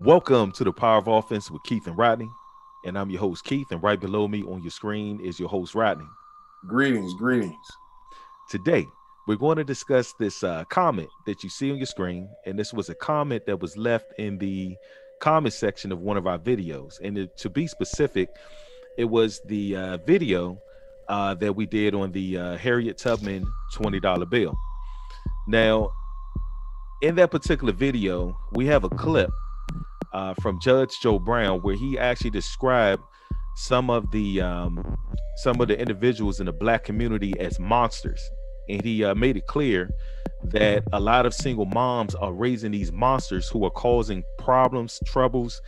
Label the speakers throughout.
Speaker 1: Welcome to the Power of Offense with Keith and Rodney. And I'm your host, Keith, and right below me on your screen is your host, Rodney.
Speaker 2: Greetings.
Speaker 1: Today, we're going to discuss this comment that you see on your screen. And this was a comment that was left in the comment section of one of our videos. And to be specific, it was the video that we did on the Harriet Tubman $20 bill. Now, in that particular video, we have a clip from Judge Joe Brown, where he actually described some of the individuals in the Black community as monsters, and he made it clear that a lot of single moms are raising these monsters who are causing problems, troubles,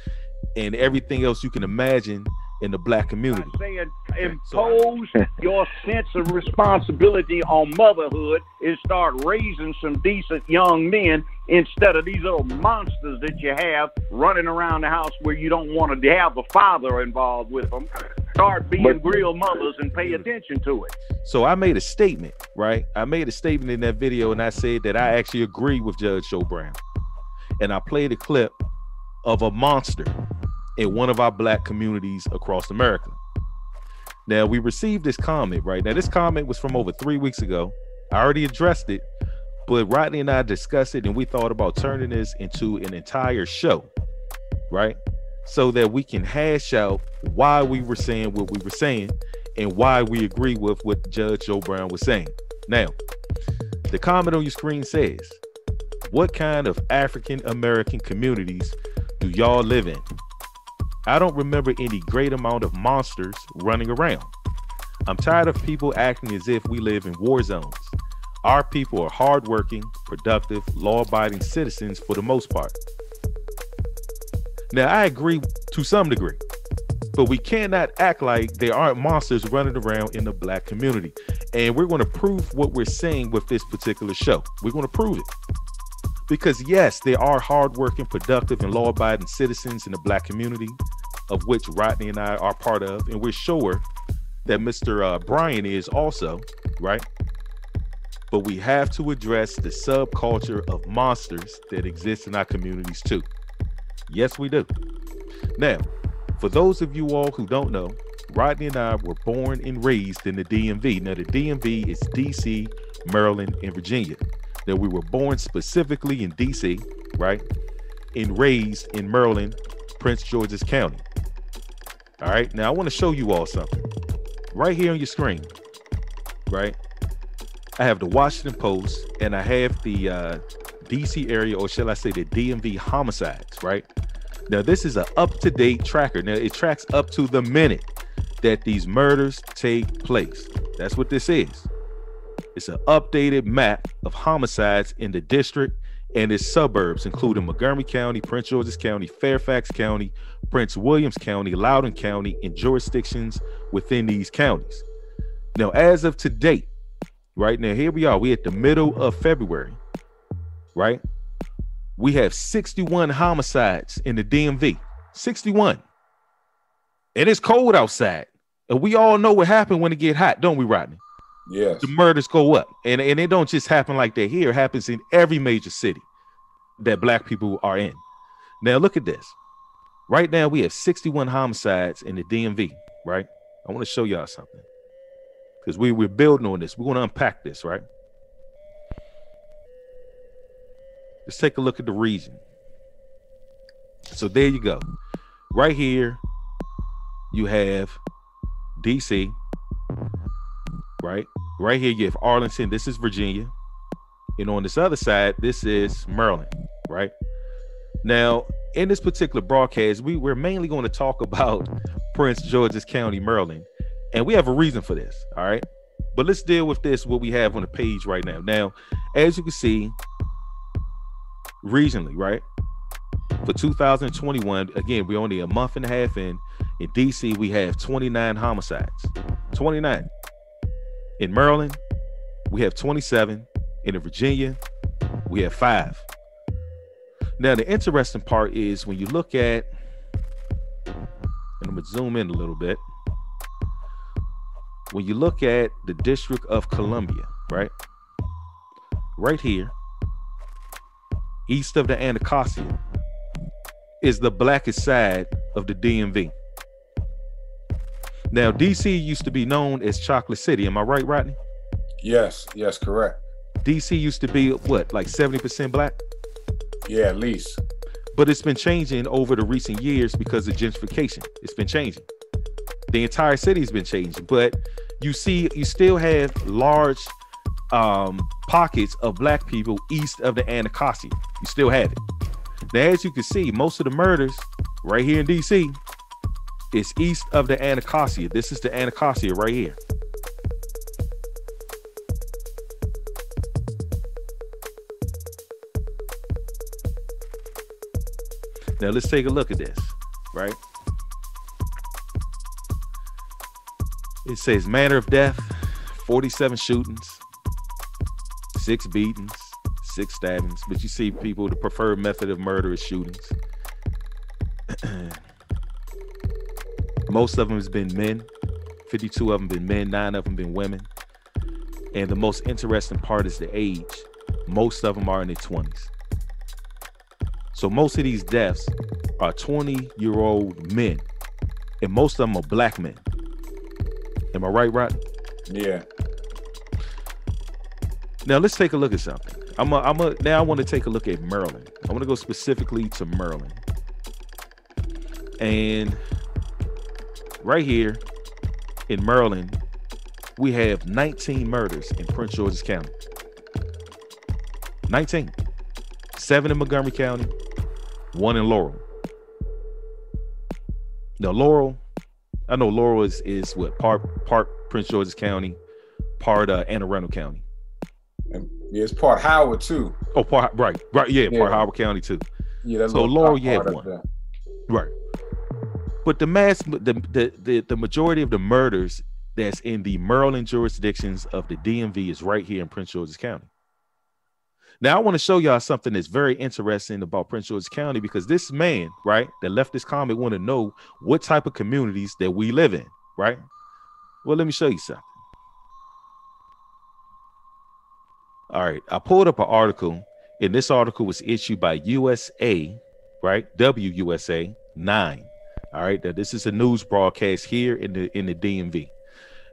Speaker 1: and everything else you can imagine in the Black community.
Speaker 3: Saying impose your sense of responsibility on motherhood and start raising some decent young men instead of these little monsters that you have running around the house where you don't want to have a father involved with them. Start being real mothers and pay attention to it.
Speaker 1: So I made a statement, right? I made a statement in that video, and I said that I actually agree with Judge Joe Brown. And I played a clip of a monster in one of our Black communities across America. Now, we received this comment, right? Now, this comment was from over 3 weeks ago. I already addressed it, but Rodney and I discussed it, and we thought about turning this into an entire show, right? So that we can hash out why we were saying what we were saying and why we agree with what Judge Joe Brown was saying. Now, the comment on your screen says, "What kind of African American communities do y'all live in? I don't remember any great amount of monsters running around. I'm tired of people acting as if we live in war zones. Our people are hardworking, productive, law-abiding citizens for the most part." Now, I agree to some degree, but we cannot act like there aren't monsters running around in the Black community. And we're going to prove what we're saying with this particular show. We're going to prove it. Because yes, there are hardworking, productive, and law-abiding citizens in the Black community, of which Rodney and I are part of, and we're sure that Mr. Brian is also, right? But we have to address the subculture of monsters that exist in our communities too. Yes, we do. Now, for those of you all who don't know, Rodney and I were born and raised in the DMV. Now, the DMV is DC, Maryland, and Virginia. Now, we were born specifically in DC, right? And raised in Maryland, Prince George's County. All right. Now, I want to show you all something right here on your screen, right? I have the Washington Post, and I have the DC area, or shall I say the DMV homicides, right? Now, this is an up-to-date tracker. Now, it tracks up to the minute that these murders take place. That's what this is. It's an updated map of homicides in the district and its suburbs, including Montgomery County, Prince George's County, Fairfax County, Prince Williams County, Loudoun County, and jurisdictions within these counties. Now, as of today, right now, here we are. We're at the middle of February, right? We have 61 homicides in the DMV. 61. And it's cold outside. And we all know what happened when it get hot, don't we, Rodney?
Speaker 2: Yes.
Speaker 1: The murders go up. And it don't just happen like that here. It happens in every major city that Black people are in. Now, look at this. Right now, we have 61 homicides in the DMV, right? I want to show y'all something. Because we're building on this. We're going to unpack this, right? Let's take a look at the region. So there you go. Right here, you have DC, right? Right here, you have Arlington. This is Virginia. And on this other side, this is Maryland, right? Now, in this particular broadcast, we're mainly going to talk about Prince George's County, Maryland. And we have a reason for this, all right? But let's deal with this, what we have on the page right now. Now, as you can see, regionally, right? For 2021, again, we're only a month and a half in. In DC, we have 29 homicides. 29. In Maryland, we have 27. And in Virginia, we have 5. Now, the interesting part is when you look at, and I'm going to zoom in a little bit. When you look at the District of Columbia, right? Right here, east of the Anacostia, is the blackest side of the DMV. Now, DC used to be known as Chocolate City. Am I right, Rodney?
Speaker 2: Yes, correct.
Speaker 1: DC used to be what, like 70% black?
Speaker 2: Yeah, at least.
Speaker 1: But it's been changing over the recent years because of gentrification. It's been changing. The entire city's been changing, but you still have large pockets of black people east of the Anacostia. You still have it. Now, as you can see, most of the murders right here in DC is east of the Anacostia. This is the Anacostia right here. Now let's take a look at this, right? It says manner of death, 47 shootings, 6 beatings, 6 stabbings. But you see people, the preferred method of murder is shootings. Most of them has been men. 52 of them been men, 9 of them been women. And the most interesting part is the age. Most of them are in their 20s. So most of these deaths are 20-year-old men. And most of them are black men. Am I right, Rodney?
Speaker 2: Yeah.
Speaker 1: Now let's take a look at something. Now I want to take a look at Maryland. I want to go specifically to Maryland. And right here in Maryland, we have 19 murders in Prince George's County. 19. 7 in Montgomery County, 1 in Laurel. Now Laurel, I know Laurel is what, part Prince George's County, part Anne Arundel County.
Speaker 2: And it's part Howard too.
Speaker 1: Oh, right, yeah, part Howard County too.
Speaker 2: Yeah, that's
Speaker 1: so Laurel, you have 1,
Speaker 2: that.
Speaker 1: right? But the majority of the murders that's in the Maryland jurisdictions of the DMV is right here in Prince George's County. Now I want to show y'all something that's very interesting about Prince George's County, because this man, right, that left this comment want to know what type of communities that we live in, right? Well, let me show you something. All right, I pulled up an article, and this article was issued by USA, right? WUSA 9. All right, now this is a news broadcast here in the DMV.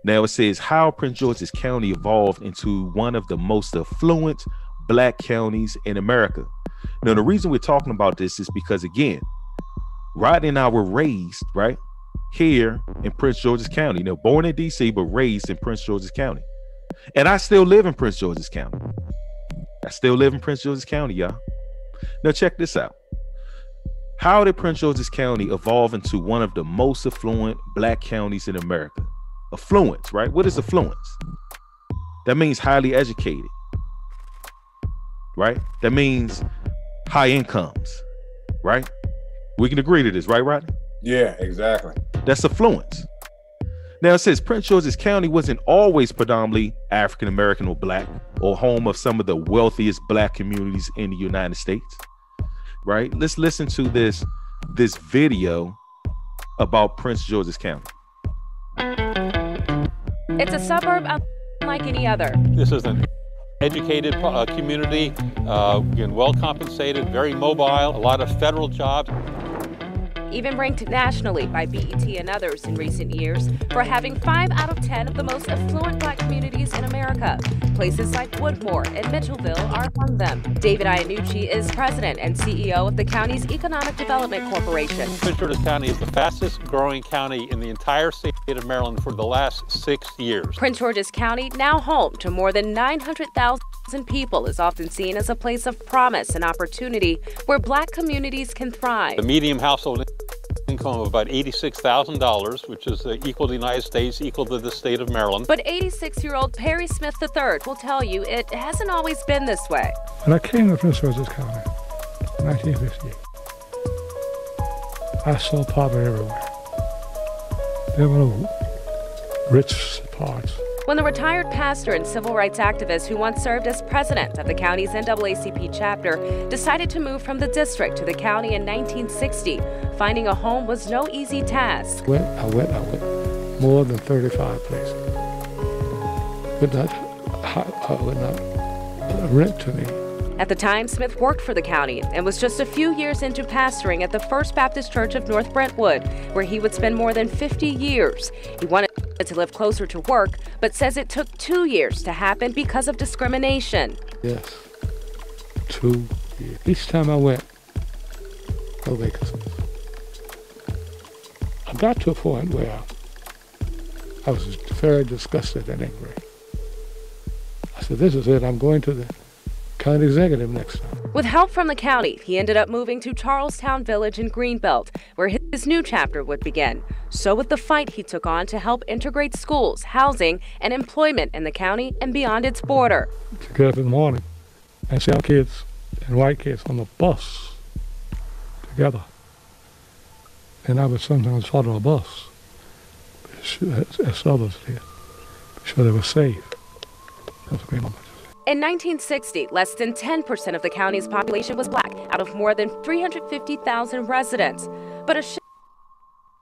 Speaker 1: Now it says how Prince George's County evolved into one of the most affluent black counties in America. Now the reason we're talking about this is because, again, Rodney and I were raised right here in Prince George's County. Now born in DC, but raised in Prince George's County. And I still live in Prince George's County. I still live in Prince George's County, y'all. Now check this out. How did Prince George's County evolve into one of the most affluent black counties in America? Affluence, right? What is affluence? That means highly educated, right? That means high incomes, right? We can agree to this, right, Rodney?
Speaker 2: Yeah, exactly.
Speaker 1: That's affluence. Now it says Prince George's County wasn't always predominantly African American or black, or home of some of the wealthiest black communities in the United States, right? Let's listen to this video about Prince George's County.
Speaker 4: It's a suburb unlike any other.
Speaker 5: This is an educated community, again, well compensated, very mobile, a lot of federal jobs.
Speaker 4: Even ranked nationally by BET and others in recent years for having 5 out of 10 of the most affluent black communities in America. Places like Woodmore and Mitchellville are among them. David Iannucci is president and CEO of the county's Economic Development Corporation.
Speaker 5: Prince George's County is the fastest growing county in the entire state of Maryland for the last 6 years.
Speaker 4: Prince George's County, now home to more than 900,000 people, is often seen as a place of promise and opportunity where black communities can thrive.
Speaker 5: The median household income of about $86,000, which is equal to the United States, equal to the state of Maryland.
Speaker 4: But 86-year-old Perry Smith III will tell you it hasn't always been this way.
Speaker 6: When I came to Prince George's County in 1958, I saw poverty everywhere. There were no rich parts.
Speaker 4: When the retired pastor and civil rights activist who once served as president of the county's NAACP chapter decided to move from the district to the county in 1960, finding a home was no easy task.
Speaker 6: I went more than 35 places. Would not rent to me.
Speaker 4: At the time, Smith worked for the county and was just a few years into pastoring at the First Baptist Church of North Brentwood, where he would spend more than 50 years. He wanted to live closer to work, but says it took 2 years to happen because of discrimination.
Speaker 6: Yes, 2 years. Each time I went, no vacancies. I got to a point where I was very disgusted and angry. I said, this is it, I'm going to the county executive next time.
Speaker 4: With help from the county, he ended up moving to Charlestown Village in Greenbelt, where his new chapter would begin. So with the fight he took on to help integrate schools, housing, and employment in the county and beyond its border.
Speaker 6: To get up in the morning and see our kids and white kids on the bus together. And I would sometimes follow a bus, as others did, be sure they were safe. That was a great moment.
Speaker 4: In 1960, less than 10% of the county's population was black, out of more than 350,000 residents. But a shift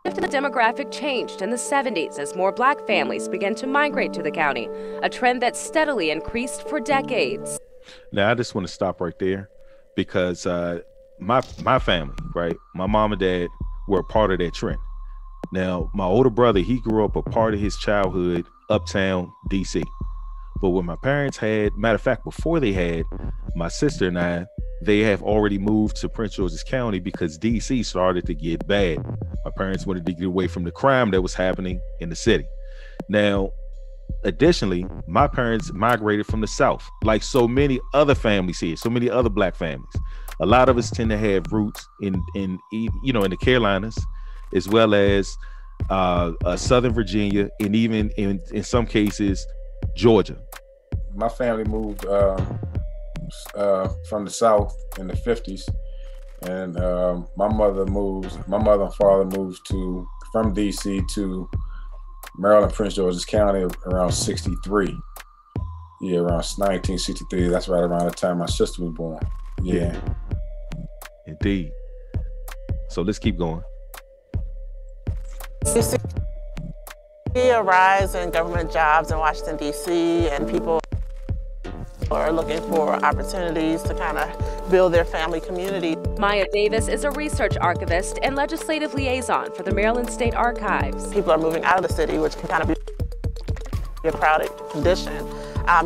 Speaker 4: in the demographic changed in the 70s as more black families began to migrate to the county, a trend that steadily increased for decades.
Speaker 1: Now, I just want to stop right there because my family, right, my mom and dad were a part of that trend. Now, my older brother, he grew up a part of his childhood uptown DC. But when my parents had, matter of fact, before they had my sister and I, they have already moved to Prince George's County because DC started to get bad. My parents wanted to get away from the crime that was happening in the city. Now, additionally, my parents migrated from the South, like so many other families here, so many other black families. A lot of us tend to have roots in the Carolinas, as well as Southern Virginia, and even in some cases, Georgia.
Speaker 2: My family moved from the South in the 50s, and my mother and father moved from DC to Maryland, Prince George's County around 63. Yeah, around 1963. That's right around the time my sister was born. Yeah.
Speaker 1: Indeed. So let's keep going.
Speaker 7: You see a rise in government jobs in Washington, D.C., and people are looking for opportunities to kind of build their family community.
Speaker 4: Maya Davis is a research archivist and legislative liaison for the Maryland State Archives.
Speaker 7: People are moving out of the city, which can kind of be a crowded condition.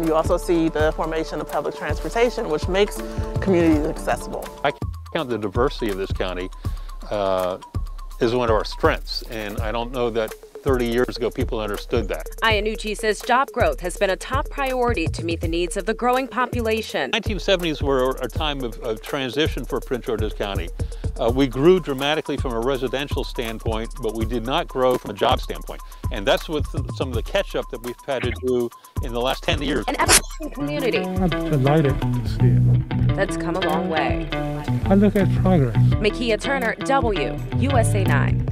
Speaker 7: You also see the formation of public transportation, which makes communities accessible.
Speaker 5: I count the diversity of this county is one of our strengths, and I don't know that 30 years ago people understood that.
Speaker 4: Iannucci says job growth has been a top priority to meet the needs of the growing population.
Speaker 5: 1970s were a time of transition for Prince George's County. We grew dramatically from a residential standpoint, but we did not grow from a job standpoint. And that's with some of the catch-up that we've had to do in the last 10 years.
Speaker 4: An ever-growing community.
Speaker 6: I'm delighted to see it.
Speaker 4: That's come a long way.
Speaker 6: I look at progress.
Speaker 4: Makia Turner, USA 9.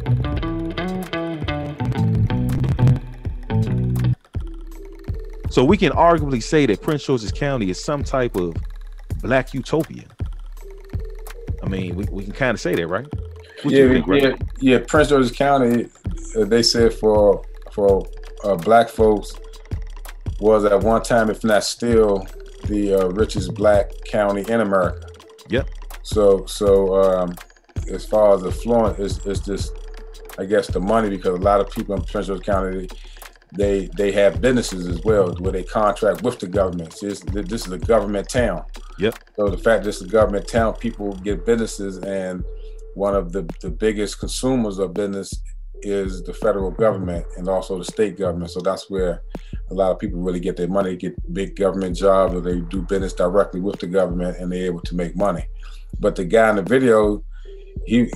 Speaker 1: So we can arguably say that Prince George's County is some type of black utopia. I mean, we can kind of say that, right?
Speaker 2: Yeah. Prince George's County, they said for black folks was at one time, if not still, the richest black county in America.
Speaker 1: Yep.
Speaker 2: So as far as affluent, it's just, I guess, the money, because a lot of people in Prince George's County, they have businesses as well where they contract with the government. This is a government town.
Speaker 1: Yep.
Speaker 2: So the fact that it's a government town, people get businesses, and one of the biggest consumers of business is the federal government and also the state government. So that's where a lot of people really get their money, get big government jobs, or they do business directly with the government and they're able to make money. But the guy in the video, he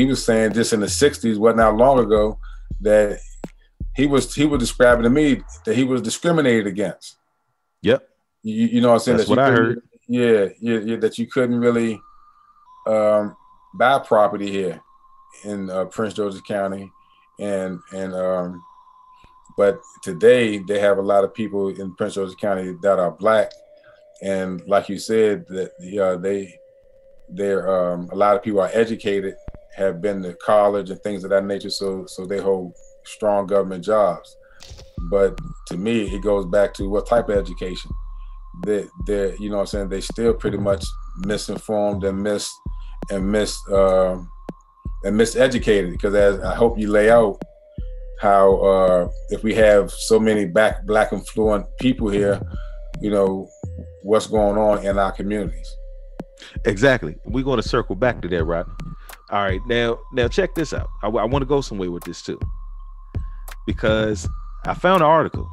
Speaker 2: was saying just in the 60s, wasn't that long ago, that he was describing to me that he was discriminated against.
Speaker 1: Yep.
Speaker 2: You know what I'm saying?
Speaker 1: That's what I heard.
Speaker 2: Yeah, that you couldn't really buy property here in Prince George's County, and but today they have a lot of people in Prince George's County that are black, and like you said, that they're a lot of people are educated, have been to college and things of that nature, so they hold strong government jobs. But to me, it goes back to what type of education. they're you know what I'm saying, they still pretty much misinformed and miseducated, because as I hope you lay out how if we have so many black affluent people here, you know, what's going on in our communities.
Speaker 1: Exactly. We're going to circle back to that, Rodney. All right, now check this out. I want to go somewhere with this too, because I found an article,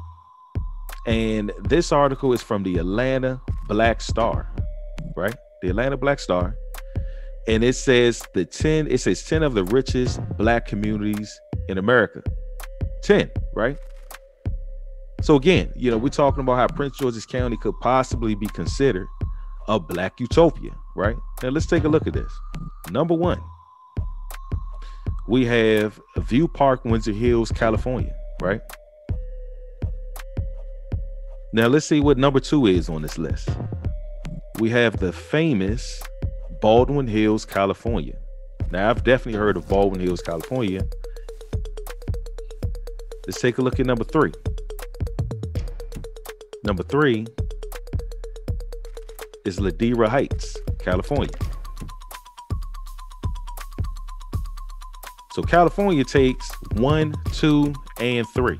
Speaker 1: and this article is from the Atlanta Black Star, right? The Atlanta Black Star, and it says 10 of the richest black communities in America. 10, right? So again, you know, we're talking about how Prince George's County could possibly be considered a black utopia, right? Now let's take a look at this. Number 1, we have View Park, Windsor Hills, California, right? Now let's see what number 2 is on this list. We have the famous Baldwin Hills, California. Now I've definitely heard of Baldwin Hills, California. Let's take a look at number 3. Number 3 is Ladera Heights, California. So California takes 1, 2, and 3.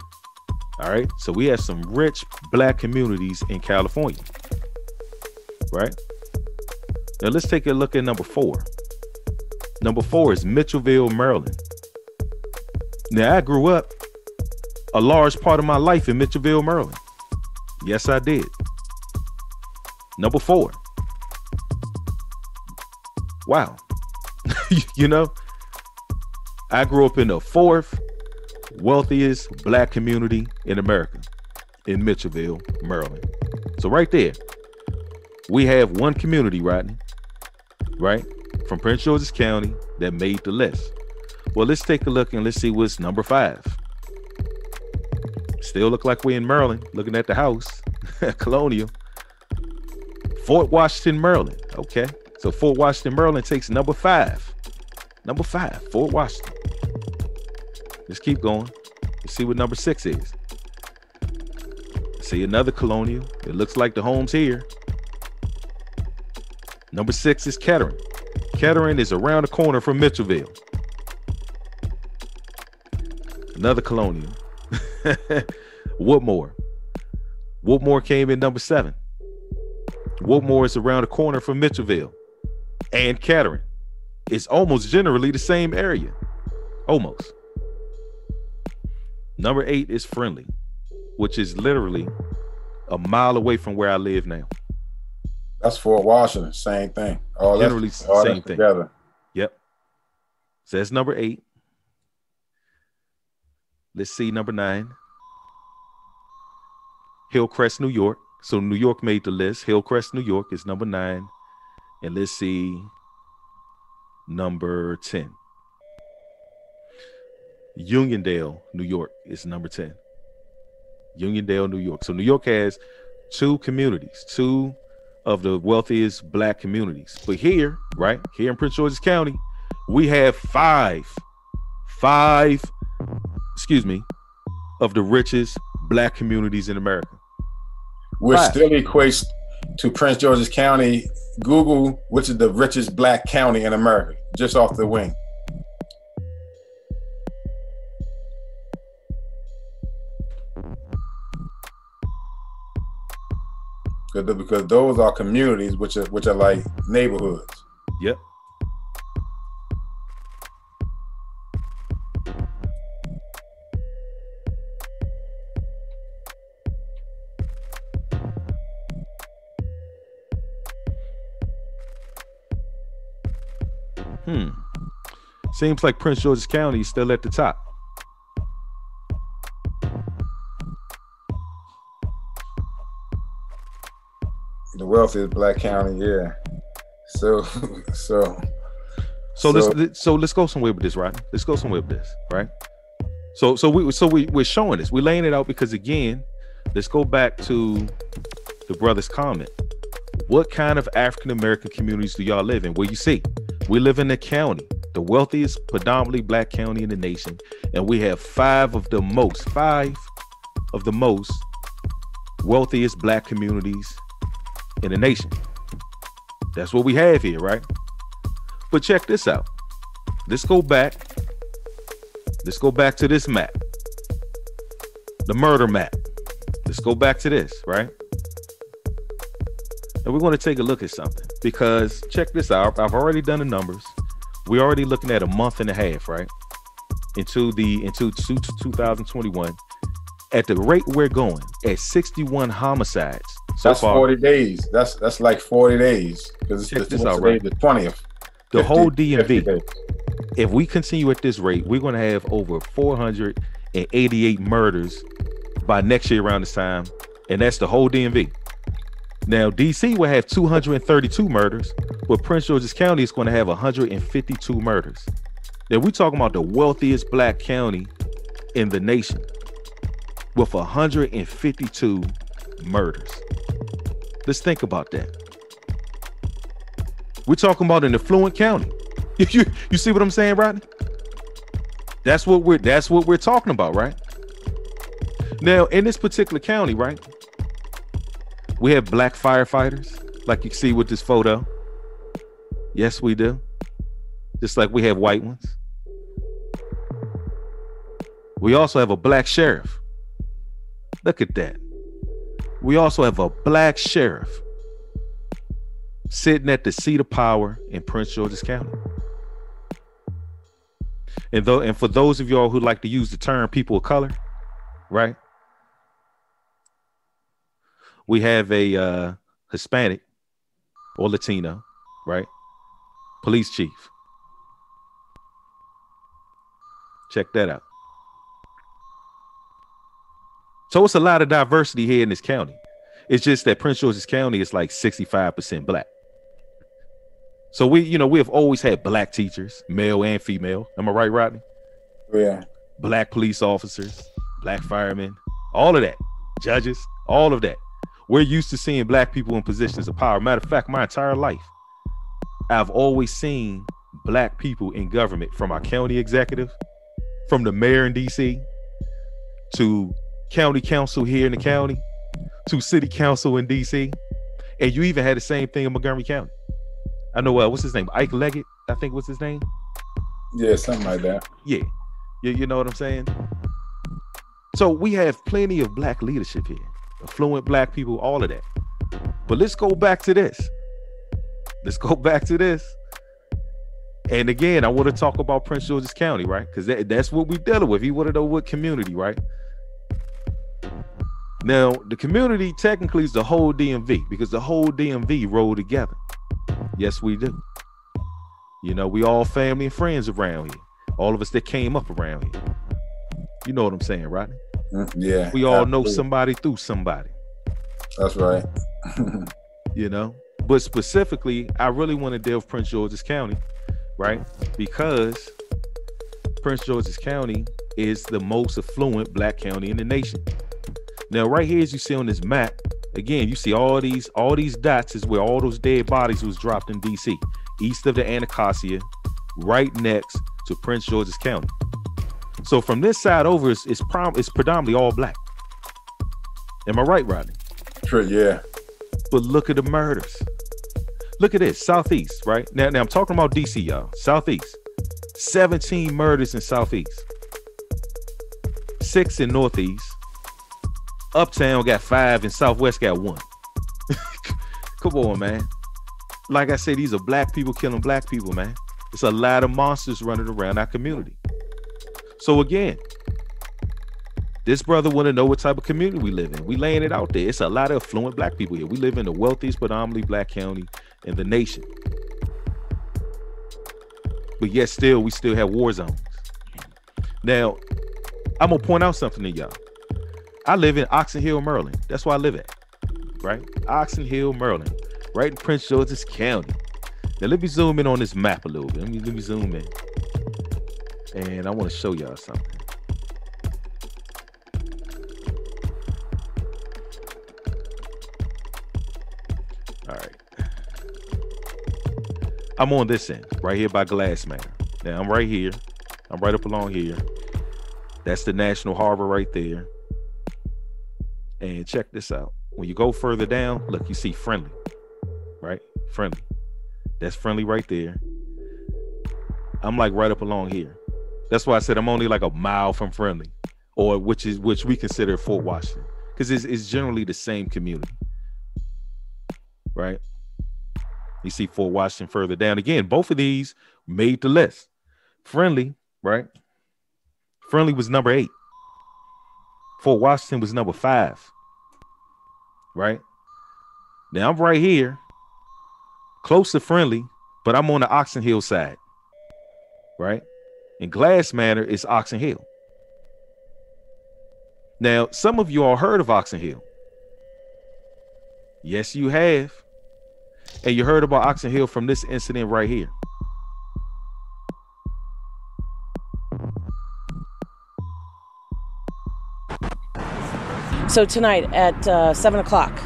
Speaker 1: All right. So we have some rich black communities in California. Right. Now let's take a look at number 4. Number 4 is Mitchellville, Maryland. Now I grew up a large part of my life in Mitchellville, Maryland. Yes, I did. Number 4. Wow. You know, I grew up in the 4th wealthiest black community in America, in Mitchellville, Maryland. So right there, we have one community, Rodney, right, from Prince George's County that made the list. Well, let's take a look and let's see what's number 5. Still look like we're in Maryland, looking at the house, Colonial. Fort Washington, Maryland. Okay, so Fort Washington, Maryland takes number 5. Number 5, Fort Washington. Let's keep going. Let's see what number 6 is. See another Colonial. It looks like the home's here. Number 6 is Kettering. Kettering is around the corner from Mitchellville. Another Colonial. Woodmore. Woodmore came in number 7. Woodmore is around the corner from Mitchellville and Kettering. It's almost generally the same area. Almost. Number 8 is Friendly, which is literally a mile away from where I live now.
Speaker 2: That's Fort Washington, same thing.
Speaker 1: Generally same thing.
Speaker 2: Together.
Speaker 1: Yep. So that's number 8. Let's see number 9. Hillcrest, New York. So New York made the list. Hillcrest, New York is number 9. And let's see number 10. Uniondale, New York is number 10. Uniondale, New York. So New York has 2 communities, 2 of the wealthiest black communities. But here, right, here in Prince George's County, we have 5 of the richest black communities in America.
Speaker 2: Which still equates to Prince George's County. Google, which is the richest black county in America, just off the wing. Because those are communities which are like neighborhoods.
Speaker 1: Yep. Seems like Prince George's County is still at the top.
Speaker 2: The wealthiest black county, yeah. So
Speaker 1: let's go somewhere with this, right? Let's go somewhere with this, right? So we're showing this. We're laying it out because, again, let's go back to the brother's comment. What kind of African American communities do y'all live in? Well, you see, we live in a county, the wealthiest, predominantly black county in the nation, and we have 5 of the most wealthiest black communities in the nation. That's what we have here, right? But check this out. Let's go back. Let's go back to this map. The murder map. Let's go back to this, right? And we're going to take a look at something, because check this out. I've already done the numbers. We're already looking at a month and a half, right? Into 2021. At the rate we're going, at 61 homicides. So
Speaker 2: that's
Speaker 1: far,
Speaker 2: 40 days. That's like 40 days, because it's the 20th.
Speaker 1: The whole DMV. If we continue at this rate, we're going to have over 488 murders by next year around this time, and that's the whole DMV. Now, DC will have 232 murders, but Prince George's County is going to have 152 murders. Now, we're talking about the wealthiest black county in the nation with 152 murders. Let's think about that. We're talking about an affluent county. You see what I'm saying, Rodney? That's what we're talking about, right? Now, in this particular county, right, we have black firefighters, like you see with this photo. Yes, we do. Just like we have white ones. We also have a black sheriff. Look at that. We also have a black sheriff sitting at the seat of power in Prince George's County. And for those of y'all who like to use the term people of color, right? We have a Hispanic or Latino, right? Police chief. Check that out. So it's a lot of diversity here in this county. It's just that Prince George's County is like 65% black. So we have always had black teachers, male and female. Am I right, Rodney?
Speaker 2: Yeah.
Speaker 1: Black police officers, black firemen, all of that. Judges, all of that. We're used to seeing black people in positions of power. Matter of fact, my entire life, I've always seen black people in government, from our county executive, from the mayor in DC, to county council here in the county, to city council in DC. And you even had the same thing in Montgomery County. I know, what's his name? Ike Leggett, I think was his name.
Speaker 2: Yeah, something like that.
Speaker 1: Yeah. You know what I'm saying? So we have plenty of black leadership here. Affluent black people, all of that. But let's go back to this. And again, I want to talk about Prince George's County, right? Because that's what we're dealing with. You want to know what community, right? Now, the community technically is the whole DMV, because the whole DMV roll together. Yes, we do. We all family and friends around here. All of us that came up around here. You know what I'm saying, right?
Speaker 2: Yeah.
Speaker 1: We all know somebody through somebody.
Speaker 2: That's right.
Speaker 1: But specifically, I really want to deal with Prince George's County, right? Because Prince George's County is the most affluent black county in the nation. Now, right here, as you see on this map, again, you see all these dots is where all those dead bodies was dropped in DC, east of the Anacostia, right next to Prince George's County. So from this side over, it's predominantly all black. Am I right, Rodney?
Speaker 2: True, yeah.
Speaker 1: But look at the murders. Look at this, Southeast, right? Now I'm talking about DC, y'all. Southeast. 17 murders in Southeast. 6 in Northeast. Uptown got 5 and Southwest got 1. Come on, man. Like I said, these are black people killing black people, man. It's a lot of monsters running around our community. So again, this brother want to know what type of community we live in. We laying it out there. It's a lot of affluent black people here. We live in the wealthiest, predominantly black county in the nation. But yet still, we still have war zones. Now, I'm going to point out something to y'all. I live in Oxon Hill, Maryland. That's where I live at, right? Oxon Hill, Maryland, right in Prince George's County. Now, let me zoom in on this map a little bit. Let me zoom in. And I want to show y'all something. All right. I'm on this end, right here by Glassman. Now, I'm right here. I'm right up along here. That's the National Harbor right there. And check this out. When you go further down, look, you see Friendly. Friendly. That's Friendly right there. I'm like right up along here. That's why I said I'm only like a mile from Friendly, or which we consider Fort Washington, because it's generally the same community, right? You see Fort Washington further down. Again, both of these made the list. Friendly, right? Friendly was number 8. Fort Washington was number 5, right? Now I'm right here, close to Friendly, but I'm on the Oxon Hill side, right? And Glass Manor is Oxon Hill. Now, some of you all heard of Oxon Hill. Yes, you have. And you heard about Oxon Hill from this incident right here.
Speaker 8: So tonight at 7 o'clock,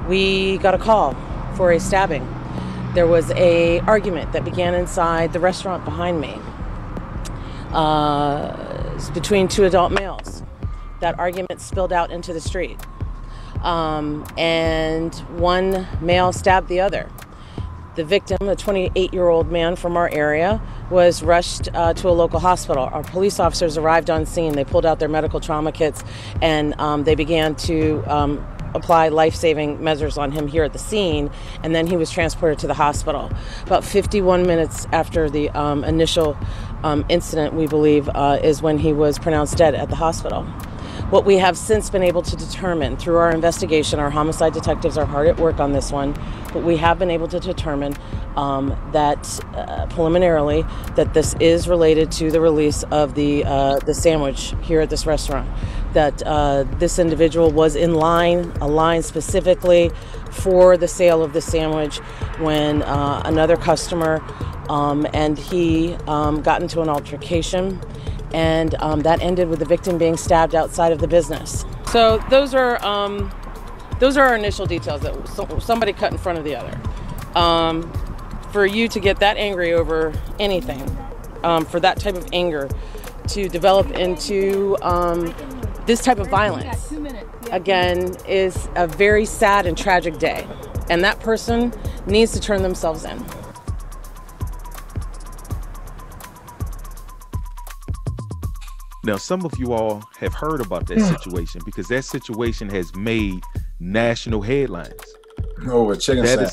Speaker 8: we got a call for a stabbing. There was an argument that began inside the restaurant behind me between 2 adult males. That argument spilled out into the street. And one male stabbed the other. The victim, a 28-year-old man from our area, was rushed to a local hospital. Our police officers arrived on scene. They pulled out their medical trauma kits, and they began to apply life-saving measures on him here at the scene, and then he was transported to the hospital. About 51 minutes after the initial incident, we believe, is when he was pronounced dead at the hospital. What we have since been able to determine through our investigation, our homicide detectives are hard at work on this one, but we have been able to determine that preliminarily that this is related to the release of the sandwich here at this restaurant. That this individual was in line, a line specifically for the sale of the sandwich, when another customer and he got into an altercation. And that ended with the victim being stabbed outside of the business. So those are our initial details, that somebody cut in front of the other. For you to get that angry over anything, for that type of anger to develop into this type of violence, again, is a very sad and tragic day. And that person needs to turn themselves in.
Speaker 1: Now, some of you all have heard about that situation, because that situation has made national headlines.
Speaker 2: Oh, a chicken sandwich.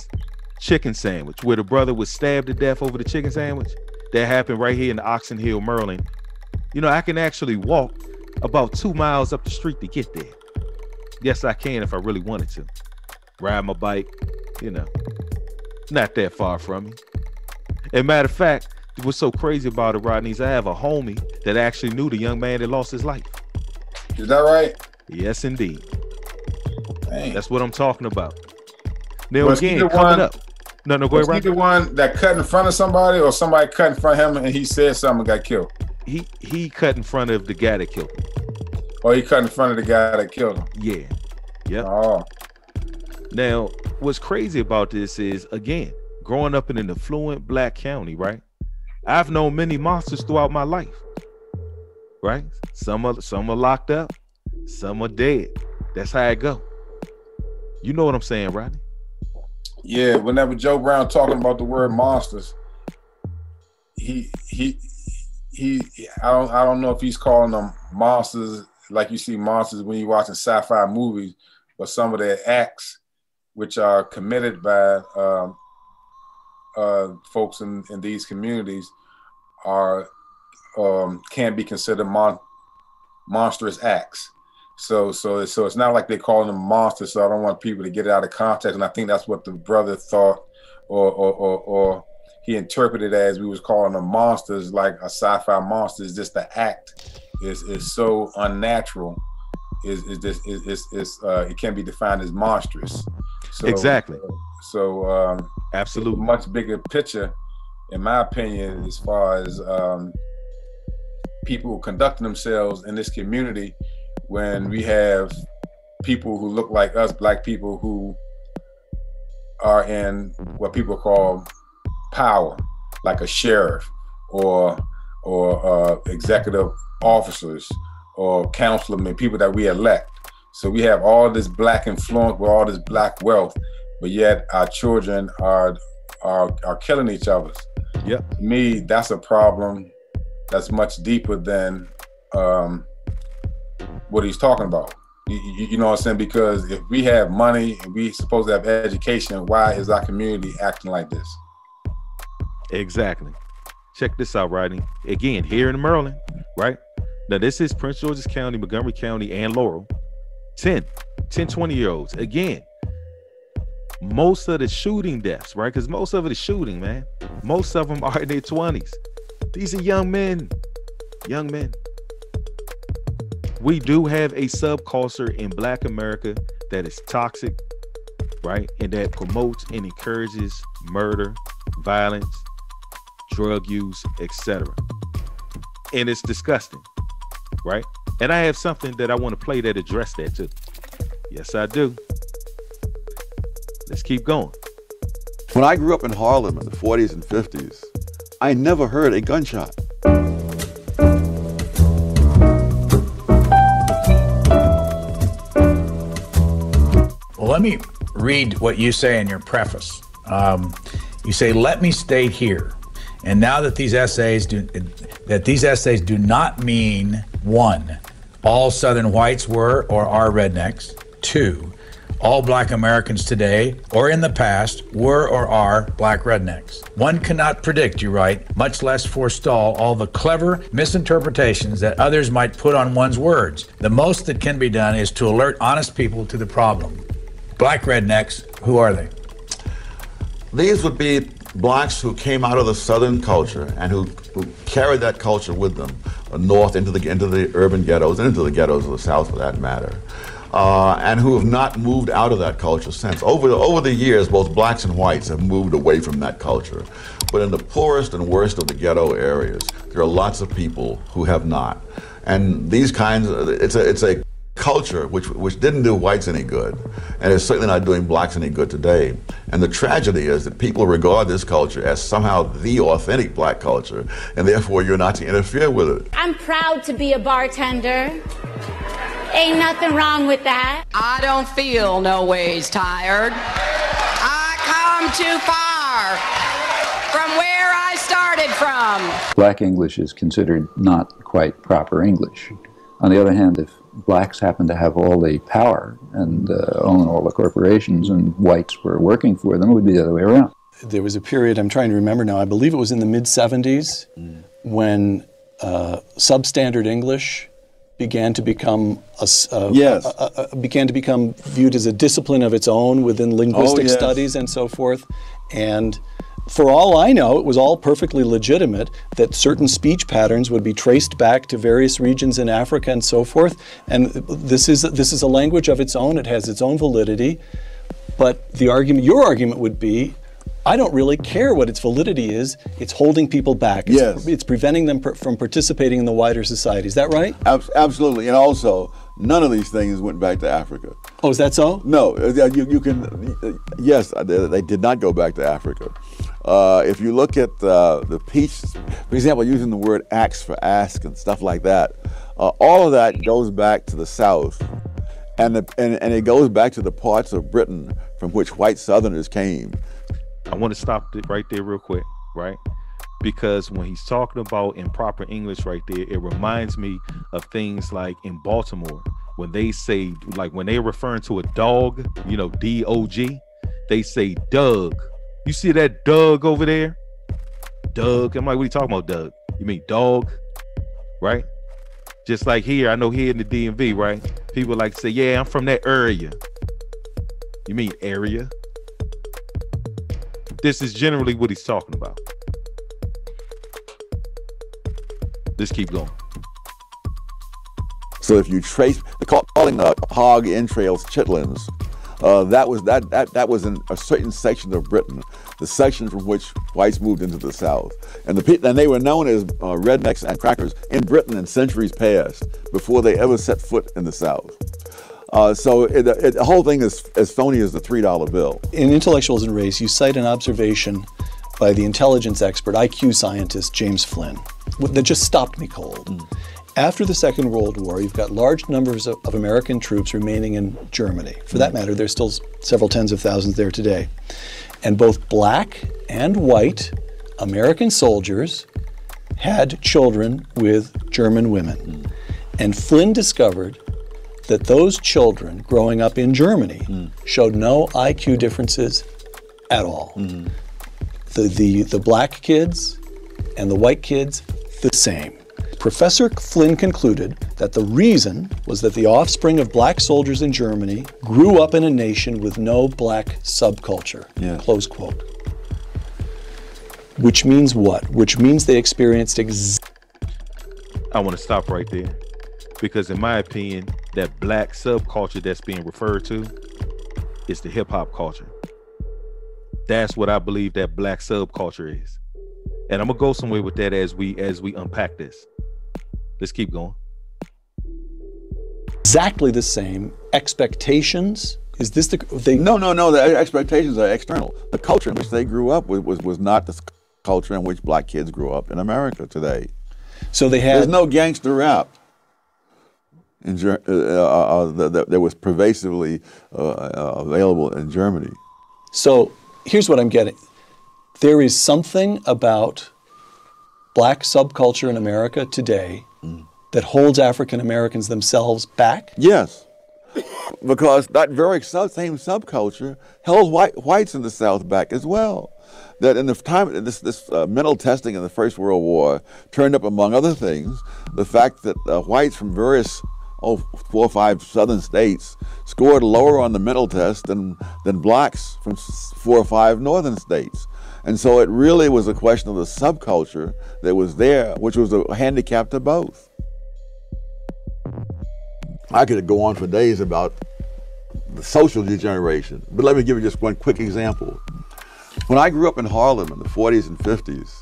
Speaker 1: Chicken sandwich, where the brother was stabbed to death over the chicken sandwich. That happened right here in Oxon Hill, Maryland. You know, I can actually walk about 2 miles up the street to get there. Yes, I can if I really wanted to. Ride my bike, you know, not that far from me. As a matter of fact, what's so crazy about it, Rodney, is I have a homie that actually knew the young man that lost his life.
Speaker 2: Is that right?
Speaker 1: Yes, indeed.
Speaker 2: Dang.
Speaker 1: That's what I'm talking about. Now, again, coming up. No, go ahead,
Speaker 2: Was he the one that cut in front of somebody, or somebody cut in front of him and he said something and got killed?
Speaker 1: He cut in front of the guy that killed him.
Speaker 2: Oh, he cut in front of the guy that killed him?
Speaker 1: Yeah. Yep.
Speaker 2: Oh.
Speaker 1: Now, what's crazy about this is, again, growing up in an affluent black county, right? I've known many monsters throughout my life, right? Some are locked up, some are dead. That's how it go. You know what I'm saying, Rodney?
Speaker 2: Yeah, whenever Joe Brown talking about the word monsters, I don't know if he's calling them monsters like you see monsters when you're watching sci-fi movies, but some of their acts, which are committed by folks in these communities, are can be considered monstrous acts. So it's not like they're calling them monsters. So I don't want people to get it out of context. And I think that's what the brother thought, or he interpreted as we was calling them monsters, like a sci-fi monster is just the act is so unnatural. It can be defined as monstrous. So,
Speaker 1: exactly.
Speaker 2: Absolutely, a much bigger picture, in my opinion, as far as people conducting themselves in this community, when we have people who look like us, black people, who are in what people call power, like a sheriff or executive officers or councilmen, people that we elect. So we have all this black influence with all this black wealth, but yet our children are killing each other.
Speaker 1: Yep.
Speaker 2: To me, that's a problem that's much deeper than what he's talking about. You know what I'm saying? Because if we have money and we supposed to have education, why is our community acting like this?
Speaker 1: Exactly. Check this out, Rodney. Again, here in Maryland, right? Now, this is Prince George's County, Montgomery County, and Laurel. 10, 20-year-olds. Again, most of the shooting deaths, right? Because most of it is shooting, man. Most of them are in their 20s. These are young men. Young men. We do have a subculture in Black America that is toxic, right? And that promotes and encourages murder, violence, drug use, etc. And it's disgusting, right? And I have something that I want to play that address that too. Yes, I do. Let's keep going.
Speaker 9: When I grew up in Harlem in the 40s and 50s, I never heard a gunshot.
Speaker 10: Well, let me read what you say in your preface. You say, "Let me state here, and now that these essays do not mean 1, all Southern whites were or are rednecks; 2, all Black Americans today or in the past were or are Black rednecks. One cannot predict," you write, "much less forestall all the clever misinterpretations that others might put on one's words. The most that can be done is to alert honest people to the problem." Black rednecks, who are they?
Speaker 9: These would be Blacks who came out of the Southern culture and who carried that culture with them north into the urban ghettos and into the ghettos of the South for that matter. And who have not moved out of that culture since. Over the years, both Blacks and whites have moved away from that culture. But in the poorest and worst of the ghetto areas, there are lots of people who have not. And these kinds, it's a culture which didn't do whites any good, and it's certainly not doing Blacks any good today. And the tragedy is that people regard this culture as somehow the authentic Black culture, and therefore you're not to interfere with it.
Speaker 11: I'm proud to be a bartender. Ain't nothing wrong with that.
Speaker 12: I don't feel no ways tired. I come too far from where I started from.
Speaker 13: Black English is considered not quite proper English. On the other hand, if Blacks happen to have all the power and own all the corporations and whites were working for them, it would be the other way around.
Speaker 14: There was a period, I'm trying to remember now, I believe it was in the mid-70s, when substandard English began to become viewed as a discipline of its own within linguistic studies and so forth. And for all I know, it was all perfectly legitimate that certain speech patterns would be traced back to various regions in Africa and so forth. And this is a language of its own. It has its own validity. But the argument, your argument would be, I don't really care what its validity is. It's holding people back. It's preventing them from participating in the wider society. Is that right?
Speaker 9: Absolutely. And also, none of these things went back to Africa.
Speaker 14: Oh, is that so?
Speaker 9: No. You can. Yes, they did not go back to Africa. If you look at the peach, for example, using the word axe for ask and stuff like that, all of that goes back to the South, and it goes back to the parts of Britain from which white Southerners came.
Speaker 1: I want to stop it right there real quick, right? Because when he's talking about improper English right there, it reminds me of things like in Baltimore, when they say, like when they're referring to a dog, you know, D-O-G, they say Doug. You see that Doug over there? Doug. I'm like, what are you talking about, Doug? You mean dog? Right? Just like here, I know here in the DMV, right? People like to say, yeah, I'm from that area. You mean area? This is generally what he's talking about. Let's keep going.
Speaker 9: So if you trace, calling hog entrails chitlins, that was in a certain section of Britain, the section from which whites moved into the South, and they were known as rednecks and crackers in Britain in centuries past, before they ever set foot in the South. So the whole thing is as phony as the $3 bill.
Speaker 14: In Intellectuals and Race, you cite an observation by the intelligence expert, IQ scientist James Flynn, that just stopped me cold. After the Second World War, you've got large numbers of American troops remaining in Germany. For that matter, there's still several tens of thousands there today. And both black and white American soldiers had children with German women. And Flynn discovered that those children growing up in Germany showed no IQ differences at all. The black kids and the white kids, the same. Professor Flynn concluded that the reason was that the offspring of black soldiers in Germany grew up in a nation with no black subculture, close quote. Which means what? Which means they experienced
Speaker 1: I want to stop right there, because in my opinion, that black subculture that's being referred to is the hip hop culture. That's what I believe that black subculture is. And I'm gonna go somewhere with that as we unpack this. Let's keep going.
Speaker 14: Exactly the same expectations. Is this the
Speaker 9: No. The expectations are external. The culture in which they grew up was not the culture in which black kids grew up in America today.
Speaker 14: So they had.
Speaker 9: There's no gangster rap that was pervasively available in Germany.
Speaker 14: So here's what I'm getting. There is something about black subculture in America today that holds African Americans themselves back?
Speaker 9: Yes, because that very same subculture held whites in the South back as well. That in the time, this mental testing in the First World War turned up, among other things, the fact that whites from various 4 or 5 southern states scored lower on the mental test than blacks from 4 or 5 northern states. And so it really was a question of the subculture that was there, which was a handicap to both. I could go on for days about the social degeneration, but let me give you just one quick example. When I grew up in Harlem in the 40s and 50s,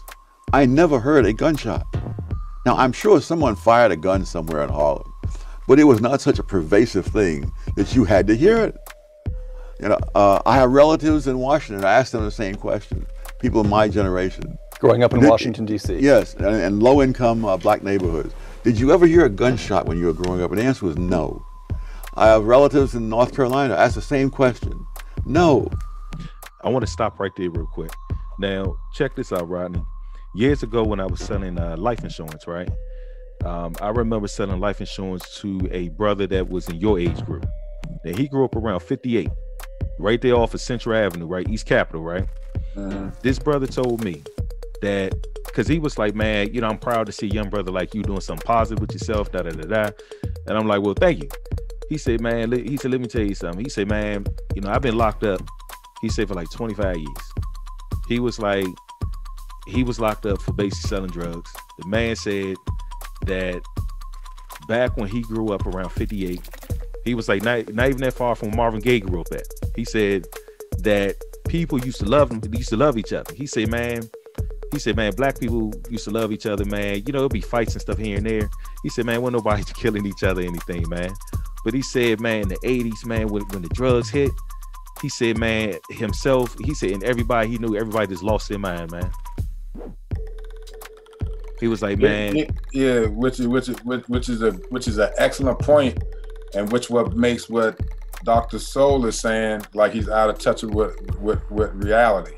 Speaker 9: I never heard a gunshot. Now, I'm sure someone fired a gun somewhere in Harlem, but it was not such a pervasive thing that you had to hear it. You know, I have relatives in Washington. I asked them the same question. People in my generation.
Speaker 14: Growing up in Washington, D.C.
Speaker 9: Yes, and low-income black neighborhoods. Did you ever hear a gunshot when you were growing up? And the answer was no. I have relatives in North Carolina. I asked the same question. No.
Speaker 1: I want to stop right there real quick. Now, check this out, Rodney. Years ago when I was selling life insurance, right? I remember selling life insurance to a brother that was in your age group. Now, he grew up around 58, right there off of Central Avenue, right? East Capitol, right? This brother told me that, because he was like, man, you know, I'm proud to see a young brother like you doing something positive with yourself, da-da-da-da. And I'm like, well, thank you. He said, man, let me tell you something. He said, man, you know, I've been locked up, he said, for like 25 years. He was locked up for basically selling drugs. The man said that back when he grew up around 58, he was like not even that far from Marvin Gaye grew up at. He said that people used to love each other. He said, man, black people used to love each other, man. You know, it'd be fights and stuff here and there. He said, man, wasn't nobody killing each other or anything, man. But he said, man, in the 80s, man, when the drugs hit, he said, man, himself, he said, and everybody he knew, everybody just lost their mind, man. He was like, man,
Speaker 2: yeah, which is an excellent point, and what makes what Dr. Soul is saying like he's out of touch with reality.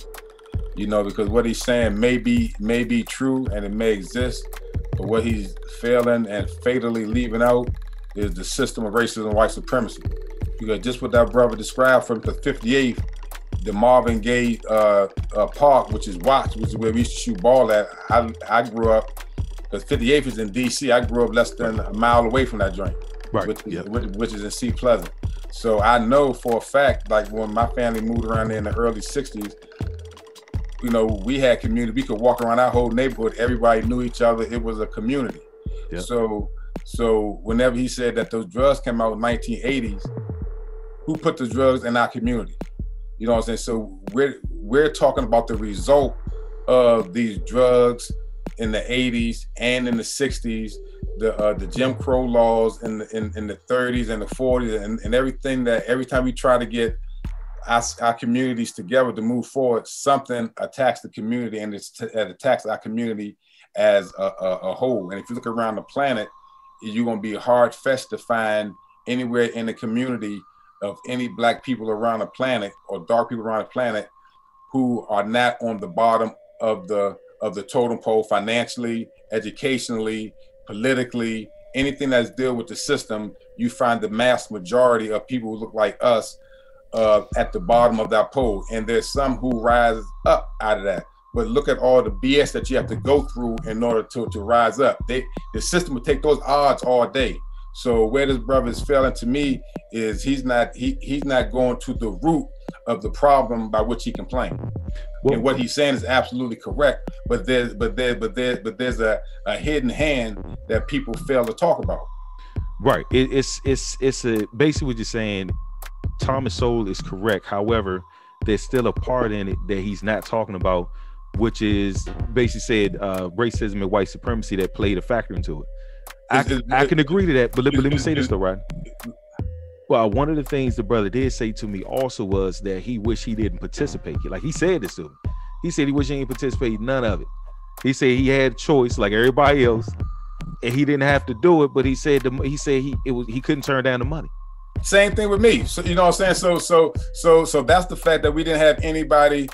Speaker 2: You know, because what he's saying may be true and it may exist, but what he's failing and fatally leaving out is the system of racism and white supremacy. Because just what that brother described from the 58th, the Marvin Gaye park, which is Watts, which is where we used to shoot ball at. I grew up, because 58th is in DC, I grew up less than a mile away from that joint, right, which is in Sea Pleasant. So I know for a fact, like when my family moved around there in the early 60s, you know, we had community. We could walk around our whole neighborhood. Everybody knew each other. It was a community. Yeah. So whenever he said that those drugs came out in the 1980s, who put the drugs in our community? You know what I'm saying? So we're talking about the result of these drugs in the 80s and in the 60s, the Jim Crow laws in the 30s and the 40s, and everything that every time we try to get our communities together to move forward, something attacks the community, and it attacks our community as a whole. And if you look around the planet, you're going to be hard-fest to find anywhere in the community of any black people around the planet or dark people around the planet who are not on the bottom of the totem pole financially, educationally, politically, anything that's deal with the system. You find the mass majority of people who look like us at the bottom of that pole, and there's some who rise up out of that. But look at all the BS that you have to go through in order to rise up. The system would take those odds all day. So where this brother is failing to me is he's not going to the root of the problem by which he complained. And what he's saying is absolutely correct, but there's a hidden hand that people fail to talk about.
Speaker 1: Right. It's basically what you're saying. Thomas Sowell is correct. However, there's still a part in it that he's not talking about, which is basically said racism and white supremacy that played a factor into it. I can agree to that, but let me say this though, Rod. Well, one of the things the brother did say to me also was that he wished he didn't participate. Like he said this to me. He said he wished he didn't participate none of it. He said he had a choice like everybody else, and he didn't have to do it. But he said he couldn't turn down the money.
Speaker 2: Same thing with me. So you know what I'm saying. So that's the fact that we didn't have anybody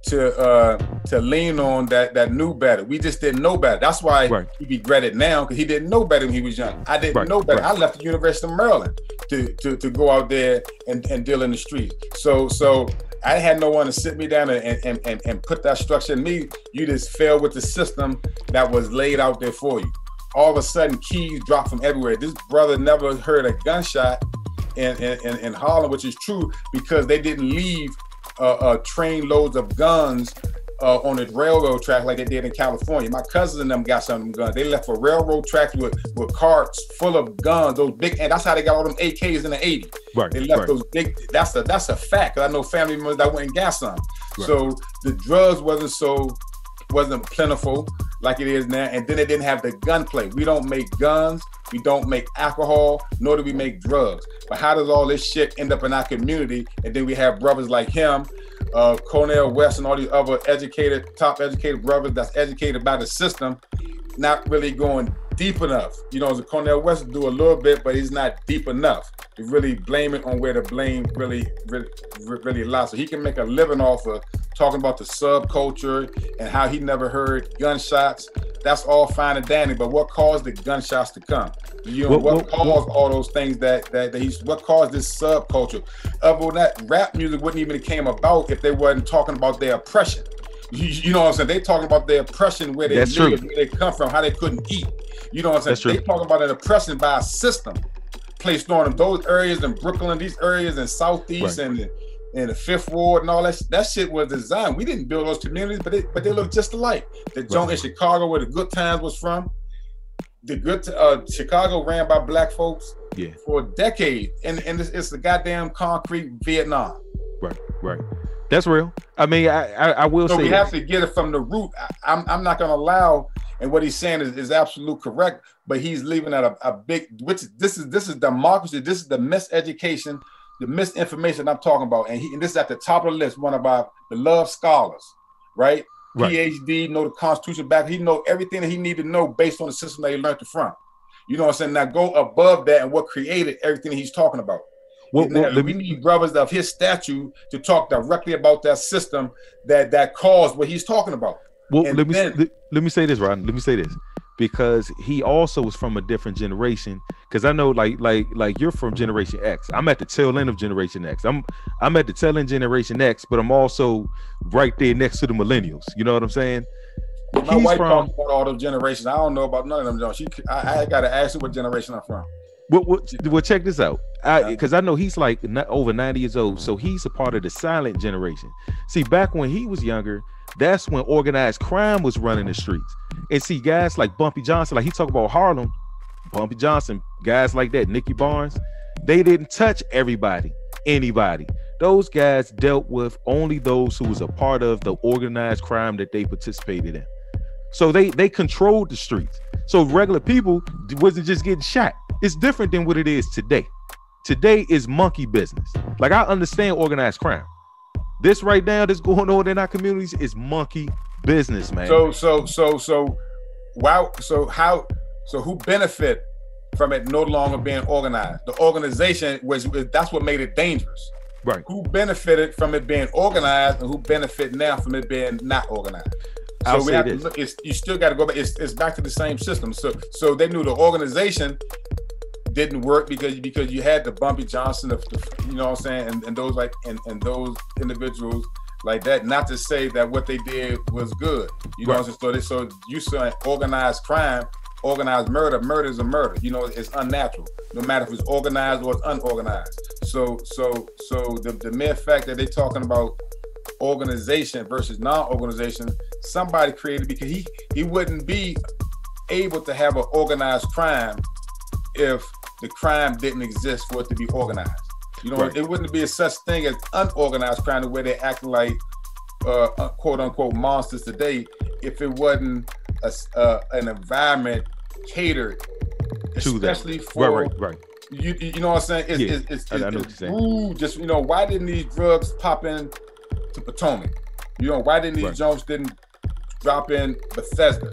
Speaker 2: to lean on that knew better. We just didn't know better. That's why he regretted now, because he didn't know better when he was young. I didn't know better. I left the University of Maryland to go out there and deal in the streets. So I had no one to sit me down and put that structure in me. You just fell with the system that was laid out there for you. All of a sudden, keys dropped from everywhere. This brother never heard a gunshot in Harlem, which is true, because they didn't leave train loads of guns on the railroad track like they did in California. My cousins and them got some of them guns. They left for railroad tracks with carts full of guns, those big, and that's how they got all them AKs in the 80s. Right. They left those big. That's a fact. I know family members that went and got some. Right. So the drugs wasn't plentiful like it is now, and then they didn't have the gunplay. We don't make guns, we don't make alcohol, nor do we make drugs. But how does all this shit end up in our community? And then we have brothers like him, Cornel West, and all these other top educated brothers that's educated by the system, not really going deep enough. You know, Cornel West do a little bit, but he's not deep enough to really blame it on where the blame really lies. So he can make a living off of talking about the subculture and how he never heard gunshots. That's all fine and dandy, but what caused the gunshots to come? You know, what caused all those things what caused this subculture? Other than that, rap music wouldn't even came about if they wasn't talking about their oppression. You know what I'm saying? They talking about their oppression, where they live, where they come from, how they couldn't eat. You know what I'm saying? They talking about an oppression by a system placed on them. Those areas in Brooklyn, these areas in Southeast and the Fifth Ward and all that shit was designed. We didn't build those communities, but they look just alike. The joint in Chicago where the Good Times was from, Chicago ran by black folks for a decade, and it's the goddamn concrete Vietnam.
Speaker 1: Right. That's real. I mean, I will say. So
Speaker 2: we have to get it from the root. I'm not going to allow, and what he's saying is absolute correct, but he's leaving out a big. This is democracy. This is the miseducation, the misinformation I'm talking about, and this is at the top of the list. One of our beloved scholars, right? PhD, know the Constitution back. He know everything that he needed to know based on the system that he learned it from. You know what I'm saying? Now go above that and what created everything he's talking about. We need brothers of his stature to talk directly about that system that caused what he's talking about.
Speaker 1: Well, let me say this, Ron. Let me say this, because he also was from a different generation. Because I know, like you're from Generation X. I'm at the tail end of Generation X. I'm at the tail end Generation X, but I'm also right there next to the millennials. You know what I'm saying?
Speaker 2: My wife talks about all those generations. I don't know about none of them. I got to ask her what generation I'm from.
Speaker 1: Well, check this out, because I know he's like over 90 years old, so he's a part of the silent generation. See, back when he was younger, that's when organized crime was running the streets. And see, guys like Bumpy Johnson, like he talked about Harlem, Bumpy Johnson, guys like that, Nicky Barnes, they didn't touch anybody. Those guys dealt with only those who was a part of the organized crime that they participated in. So they controlled the streets. So regular people wasn't just getting shot. It's different than what it is today. Today is monkey business. Like, I understand organized crime. This right now that's going on in our communities is monkey business, man.
Speaker 2: So So who benefit from it no longer being organized? The organization that's what made it dangerous.
Speaker 1: Right.
Speaker 2: Who benefited from it being organized, and who benefit now from it being not organized? So we have to look. You still got to go back. It's back to the same system. So they knew the organization didn't work because you had the Bumpy Johnson, you know what I'm saying, and those and those individuals like that. Not to say that what they did was good. You know what I'm saying? So you saw organized crime, organized murder. Murder is a murder. You know, it's unnatural, no matter if it's organized or it's unorganized. So the mere fact that they're talking about organization versus non-organization, somebody created, because he wouldn't be able to have an organized crime if the crime didn't exist for it to be organized. You know, it wouldn't be a such thing as unorganized crime, the way they're acting like quote unquote monsters today, if it wasn't an environment catered especially for
Speaker 1: right.
Speaker 2: You know what I'm saying? It's rude. Just, you know, why didn't these drugs pop in to Potomac? You know, why didn't these Jones didn't drop in Bethesda?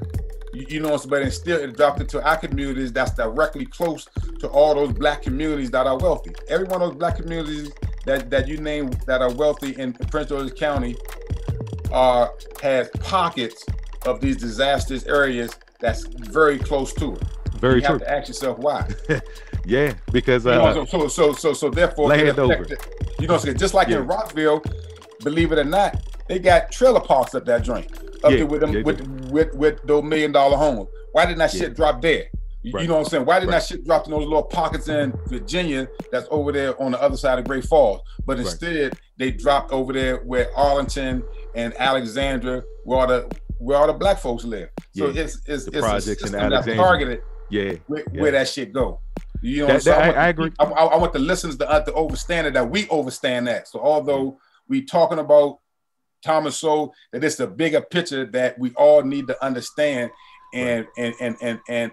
Speaker 2: You know, but instead it dropped into our communities that's directly close to all those black communities that are wealthy. Every one of those black communities that you name that are wealthy in Prince George's County has pockets of these disastrous areas that's very close to it.
Speaker 1: Very true.
Speaker 2: You have to ask yourself why.
Speaker 1: Yeah, because
Speaker 2: you know, so therefore
Speaker 1: land over.
Speaker 2: You know, so just like in Rockville, believe it or not, they got trailer parks up that joint up there with them with those $1 million homes. Why didn't that shit drop there? You know what I'm saying? Why didn't that shit drop in those little pockets in Virginia that's over there on the other side of Great Falls? But instead, they dropped over there where Arlington and Alexandria, where all the black folks live. So it's a system that's targeted where that shit go. You know, I agree. I want the listeners to understand it, that we overstand that. So although we talking about Thomas Sowell, that it's a bigger picture that we all need to understand and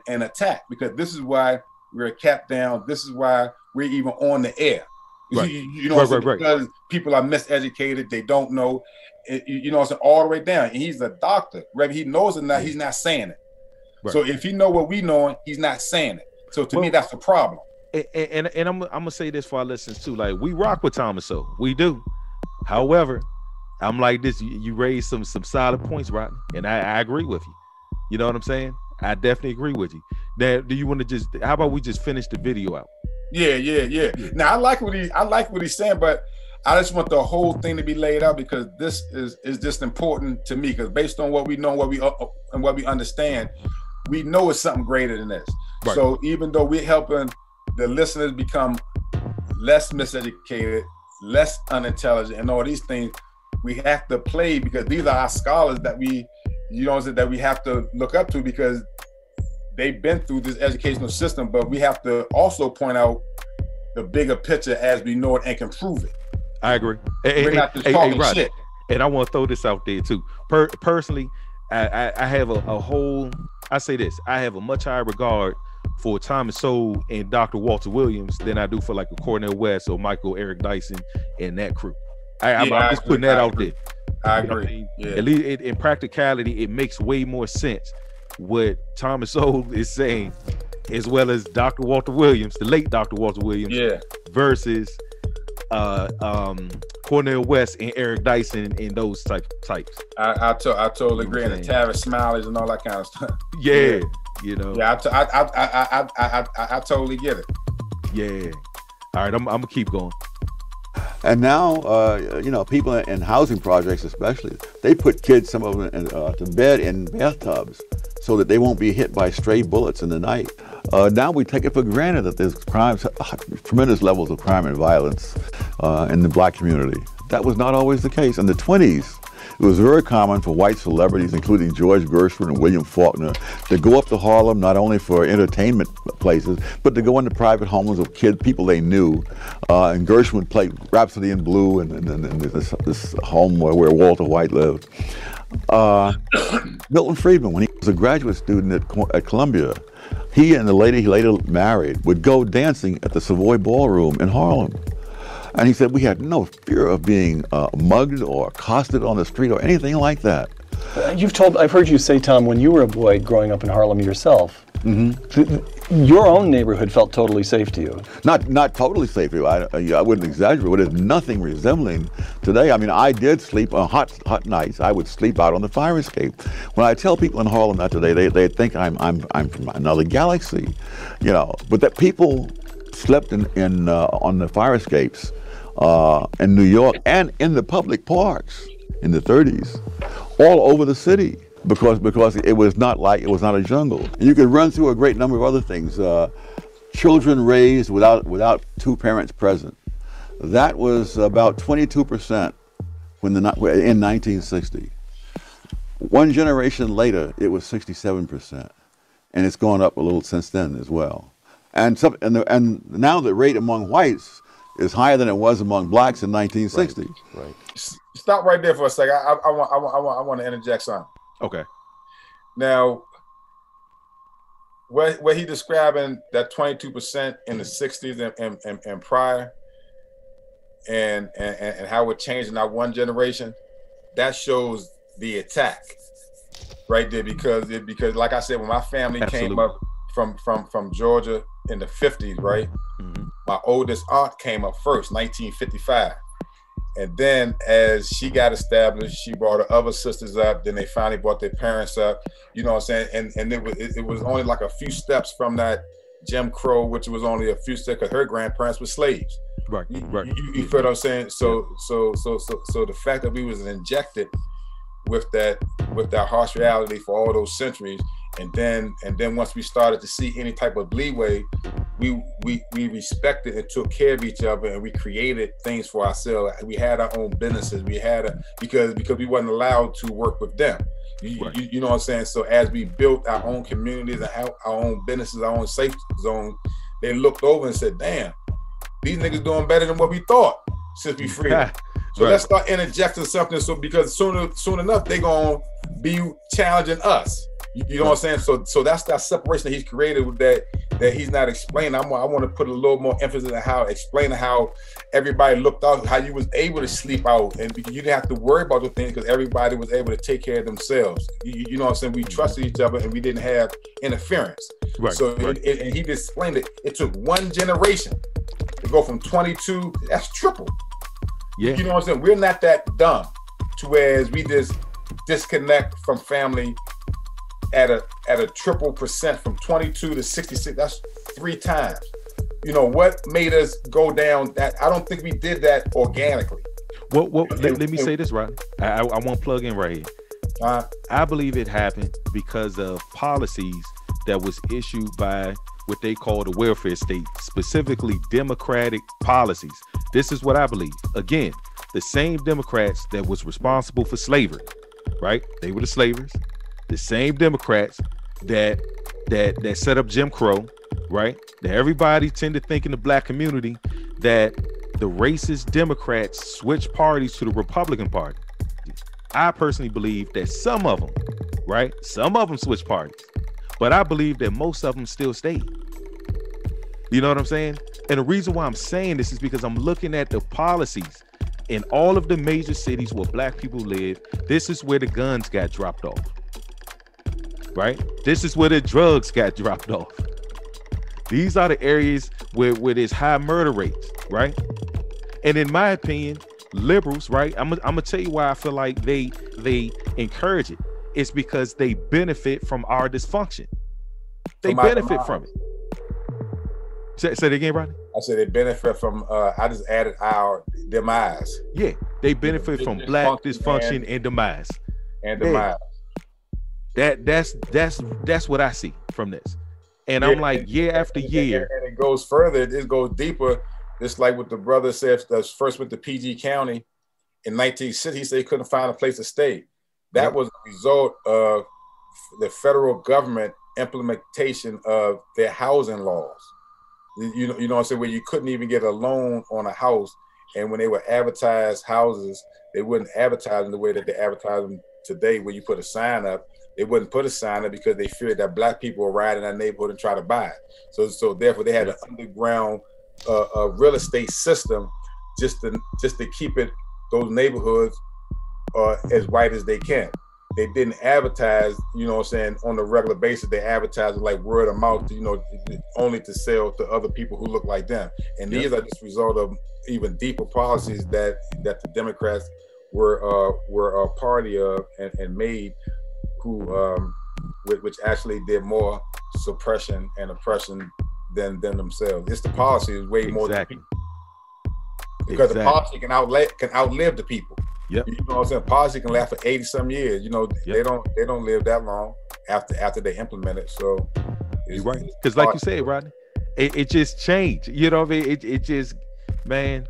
Speaker 2: attack, because this is why we're capped down. This is why we're even on the air.
Speaker 1: Right.
Speaker 2: You know, because people are miseducated, they don't know. You know, it's all the way down. And he's a doctor, whether he knows it or not, he's not saying it. Right. So if he know what we know, he's not saying it. So to me, that's the problem.
Speaker 1: And I'm gonna say this for our listeners too. Like, we rock with Thomas Sowell, we do. However, I'm like this. You raised some solid points, Rodney, and I agree with you. You know what I'm saying? I definitely agree with you. Now, do you want to how about we just finish the video out?
Speaker 2: Yeah. Now I like what he's saying, but I just want the whole thing to be laid out, because this is just important to me, because based on what we know, and what we understand, we know it's something greater than this. Right. So even though we're helping the listeners become less miseducated, less unintelligent, and all these things, we have to play, because these are our scholars that we have to look up to, because they've been through this educational system. But we have to also point out the bigger picture as we know it and can prove it.
Speaker 1: I agree.
Speaker 2: We're not just talking shit.
Speaker 1: And I want to throw this out there too. Personally, I have a whole, I say this, I have a much higher regard for Thomas Sowell and Dr. Walter Williams than I do for like a Cornel West or Michael Eric Dyson and that crew. I'm just putting that out there.
Speaker 2: I agree.
Speaker 1: You know, at least in practicality, it makes way more sense what Thomas Sowell is saying, as well as Dr. Walter Williams, the late Dr. Walter Williams, versus Cornel West and Eric Dyson and those types.
Speaker 2: I totally agree. And the Tavis Smileys and all that kind of stuff.
Speaker 1: Yeah. You know.
Speaker 2: Yeah, I totally get it.
Speaker 1: Yeah. All right, I'm gonna keep going.
Speaker 9: And now, you know, people in housing projects especially, they put kids, some of them, to bed in bathtubs so that they won't be hit by stray bullets in the night. Now we take it for granted that there's tremendous levels of crime and violence in the black community. That was not always the case. In the 20s, it was very common for white celebrities, including George Gershwin and William Faulkner, to go up to Harlem not only for entertainment places, but to go into private homes of people they knew. And Gershwin played Rhapsody in Blue and this home where Walter White lived. Milton Friedman, when he was a graduate student at Columbia, he and the lady he later married would go dancing at the Savoy Ballroom in Harlem. And he said, we had no fear of being mugged or accosted on the street or anything like that.
Speaker 14: I've heard you say, Tom, when you were a boy growing up in Harlem yourself, your own neighborhood felt totally safe to you.
Speaker 9: Not totally safe. I wouldn't exaggerate, but there's nothing resembling today. I mean, I did sleep on hot nights. I would sleep out on the fire escape. When I tell people in Harlem that today, they think I'm from another galaxy, you know. But that people slept on the fire escapes in New York and in the public parks in the 30s, all over the city. Because it was not a jungle. And you could run through a great number of other things. Children raised without two parents present. That was about 22% in 1960. One generation later, it was 67%, and it's gone up a little since then as well. And now the rate among whites is higher than it was among blacks in 1960.
Speaker 2: Right. Stop right there for a second. I want to interject something.
Speaker 1: Okay.
Speaker 2: Now, where he describing that 22% in the 60s and prior, and how it changed in that one generation, that shows the attack right there, because like I said, when my family came up from Georgia in the 50s, right? My oldest aunt came up first, 1955. And then as she got established, she brought her other sisters up. Then they finally brought their parents up. You know what I'm saying? And it was only like a few steps from that Jim Crow, which was only a few steps, because her grandparents were slaves.
Speaker 1: Right.
Speaker 2: You feel what I'm saying? So the fact that we was injected with that harsh reality for all those centuries, and then once we started to see any type of leeway, we respected and took care of each other, and we created things for ourselves. We had our own businesses. We had because we wasn't allowed to work with them. You know what I'm saying? So as we built our own communities and our own businesses, our own safe zone, they looked over and said, "Damn, these niggas doing better than what we thought since we freed them." So let's start interjecting something. So because soon enough they gonna be challenging us. You know what I'm saying? So that's that separation that he's created with that he's not explaining. I want to put a little more emphasis on explaining how everybody looked out, how you was able to sleep out, and you didn't have to worry about the things because everybody was able to take care of themselves. You know what I'm saying? We trusted each other and we didn't have interference. Right. So and he just explained it. It took one generation to go from 22. That's triple. Yeah. You know what I'm saying? We're not that dumb to whereas we just disconnect from family at a triple percent from 22 to 66. That's 3 times. You know what made us go down that? I don't think we did that organically.
Speaker 1: Well, let me say this, right? I want to plug in right here. I believe it happened because of policies that was issued by what they call the welfare state, specifically Democratic policies. This is what I believe. Again, the same Democrats that was responsible for slavery, right? They were the slavers. The same Democrats that set up Jim Crow, right? That everybody tend to think in the black community that the racist Democrats switched parties to the Republican Party. I personally believe that some of them, right? Some of them switched parties, but I believe that most of them still stayed. You know what I'm saying? And the reason why I'm saying this is because I'm looking at the policies in all of the major cities where black people live. This is where the guns got dropped off. Right? This is where the drugs got dropped off. These are the areas where there's high murder rates, right? And in my opinion, liberals, right? I'm gonna tell you why I feel like they encourage it. It's because they benefit from our dysfunction. They benefit from it. Say it again, Rodney.
Speaker 2: I said they benefit from. I just added our demise.
Speaker 1: Yeah, they benefit from black dysfunction and demise.
Speaker 2: And demise.
Speaker 1: That's what I see from this, and I'm like, year after year,
Speaker 2: and it goes further. It goes deeper. Just like what the brother said, that first went to PG County in 1960. He said he couldn't find a place to stay. That was a result of the federal government implementation of their housing laws. You know what I'm saying? Where you couldn't even get a loan on a house, and when they would advertise houses, they wouldn't advertise in the way that they advertise them today, where you put a sign up. They wouldn't put a sign up because they feared that black people would ride in that neighborhood and try to buy it. So therefore they had an underground real estate system just to keep those neighborhoods as white as they can. they didn't advertise, you know what I'm saying, on a regular basis. They advertised like word of mouth, you know, only to sell to other people who look like them. And these are just a result of even deeper policies that the Democrats were a party of and made, which actually did more suppression and oppression than themselves. It's the policy is way more than people. Because the policy can outlive the people.
Speaker 1: Yep.
Speaker 2: You know what I'm saying? Policy can last for 80-some years. You know, they don't live that long after they implement it. So
Speaker 1: you're right. Because like you said, Rodney, it just changed. You know what I mean? It just, man,